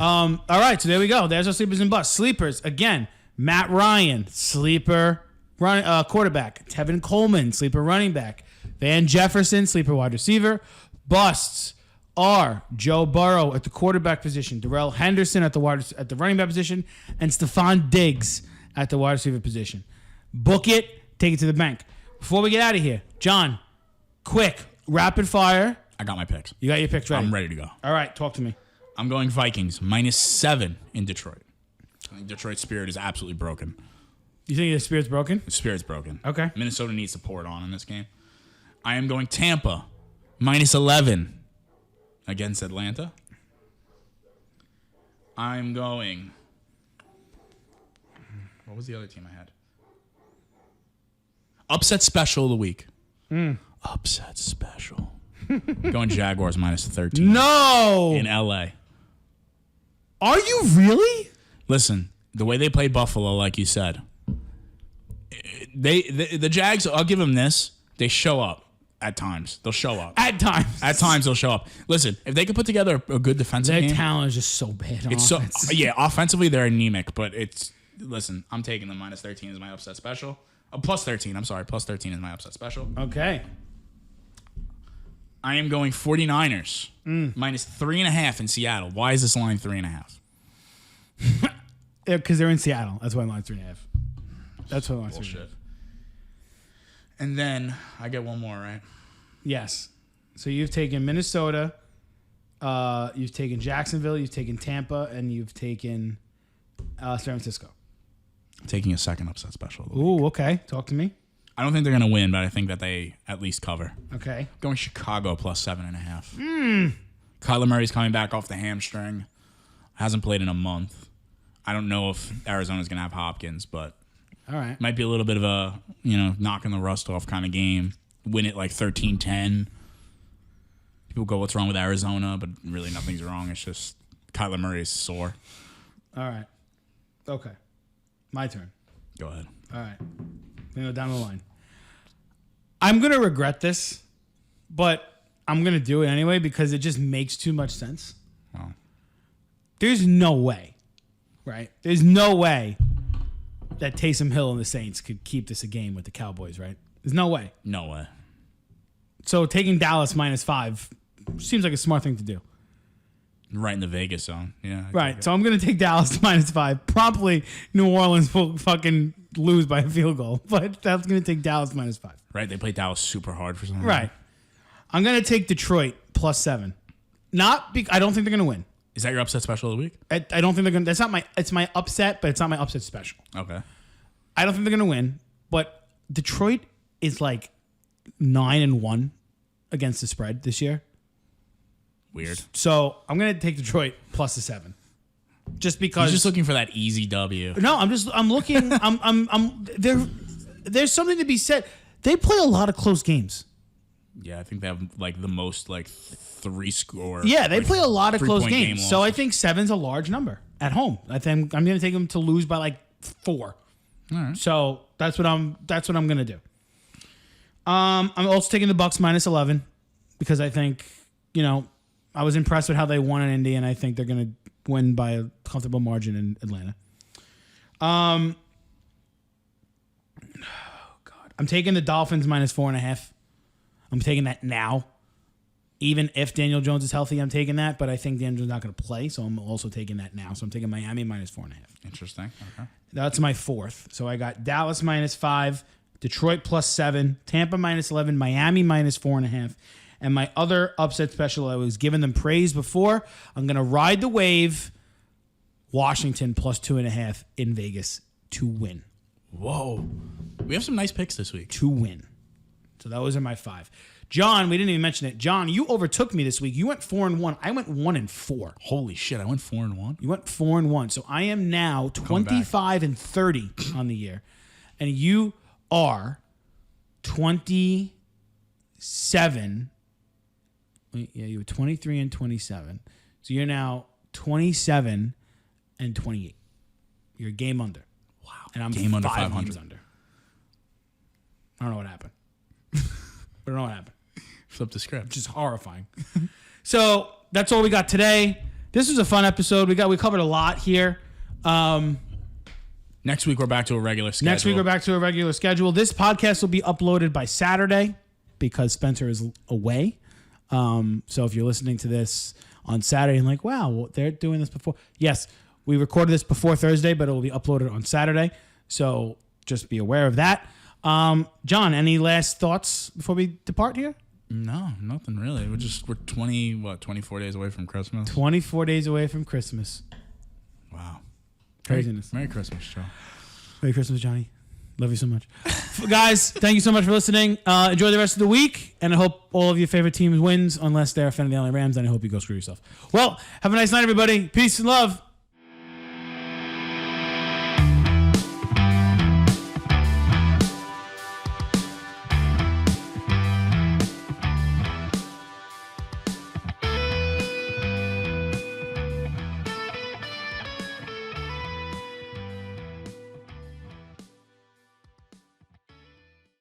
all right, so there we go. There's our sleepers and busts. Sleepers, again, Matt Ryan, sleeper quarterback. Tevin Coleman, sleeper running back. Van Jefferson, sleeper wide receiver. Busts are Joe Burrow at the quarterback position, Darrell Henderson at the running back position, and Stephon Diggs at the wide receiver position. Book it, take it to the bank. Before we get out of here, John, quick, rapid fire. I got my picks. You got your picks ready? I'm ready to go. All right, talk to me. I'm going Vikings -7 in Detroit. I think Detroit's spirit is absolutely broken. You think the spirit's broken? The spirit's broken. Okay. Minnesota needs to pour it on in this game. I am going Tampa -11 against Atlanta. I'm going. What was the other team I had? Upset special of the week. Upset special. Going Jaguars -13. No. In LA. Are you really? Listen, the way they play Buffalo, like you said, the Jags, I'll give them this. They show up at times. They'll show up. At times. At times they'll show up. Listen, if they could put together a good defensive Their game, talent is just so bad. On it's so offense. yeah. Offensively, they're anemic, but it's listen. I'm taking the -13 as my upset special. +13. I'm sorry, +13 is my upset special. Okay. I am going 49ers -3.5 in Seattle. Why is this line 3.5? Because they're in Seattle. That's why mine's 3.5. That's why mine's 3.5. Bullshit. And then I get one more, right? Yes. So you've taken Minnesota, you've taken Jacksonville, you've taken Tampa, and you've taken San Francisco. Taking a second upset special. Ooh, okay. Talk to me. I don't think they're going to win, but I think that they at least cover. Okay. Going Chicago +7.5. Kyler Murray's coming back off the hamstring. Hasn't played in a month. I don't know if Arizona's going to have Hopkins, but All right. might be a little bit of a, knocking the rust off kind of game. Win it like 13-10. People go, what's wrong with Arizona? But really nothing's wrong. It's just Kyler Murray is sore. All right. Okay. My turn. Go ahead. All right. I'm going to go down the line. I'm going to regret this, but I'm going to do it anyway because it just makes too much sense. Oh. There's no way, right? There's no way that Taysom Hill and the Saints could keep this a game with the Cowboys, right? There's no way. No way. So taking Dallas -5 seems like a smart thing to do. Right in the Vegas zone. Yeah. Right. So I'm going to take Dallas -5. Promptly, New Orleans will fucking lose by a field goal, but that's going to take Dallas -5. Right. They play Dallas super hard for some reason. Right. I'm going to take Detroit +7. I don't think they're going to win. Is that your upset special of the week? I don't think they're going to. That's not my. It's my upset, but it's not my upset special. Okay. I don't think they're going to win, but Detroit is like 9-1 against the spread this year. Weird. So I'm going to take Detroit +7. Just because. He's just looking for that easy W. No, I'm looking. There's something to be said. They play a lot of close games. Yeah, I think they have like the most like 3 score. Yeah, they like, play a lot of close 3-point game games. So losses. I think 7's a large number at home. I think I'm going to take them to lose by like 4. All right. So that's what I'm going to do. I'm also taking the Bucks -11 because I think, I was impressed with how they won in Indy, and I think they're going to win by a comfortable margin in Atlanta. Oh God, I'm taking the Dolphins -4.5. I'm taking that now. Even if Daniel Jones is healthy, I'm taking that, but I think Daniel Jones is not going to play, so I'm also taking that now. So I'm taking Miami -4.5. Interesting. Okay. That's my 4th. So I got Dallas -5, Detroit +7, Tampa -11, Miami -4.5. And my other upset special, I was giving them praise before. I'm going to ride the wave. Washington +2.5 in Vegas to win. Whoa. We have some nice picks this week. To win. So those are my 5. John, we didn't even mention it. John, you overtook me this week. You went 4-1. I went 1-4. Holy shit, I went 4-1. You went 4-1. So I am now 25-30 on the year. And you are 27. Yeah, you were 23-27. So you're now 27-28. You're a game under. Wow. And I'm game under 5 500. games under. I don't know what happened. I don't know what happened. Flip the script. Which is horrifying. So that's all we got today. This was a fun episode. We covered a lot here. Next week we're back to a regular schedule. Next week we're back to a regular schedule. This podcast will be uploaded by Saturday because Spencer is away. So if you're listening to this on Saturday and like, wow, they're doing this before. Yes, we recorded this before Thursday, but it will be uploaded on Saturday. So just be aware of that. John, any last thoughts before we depart here? No, nothing really. We're 24 days away from Christmas. 24 days away from Christmas. Wow. Craziness. Merry Christmas, Joe. Merry Christmas, Johnny. Love you so much. Guys, thank you so much for listening. Enjoy the rest of the week, and I hope all of your favorite teams wins, unless they're offending the LA Rams, and I hope you go screw yourself. Well, have a nice night, everybody. Peace and love.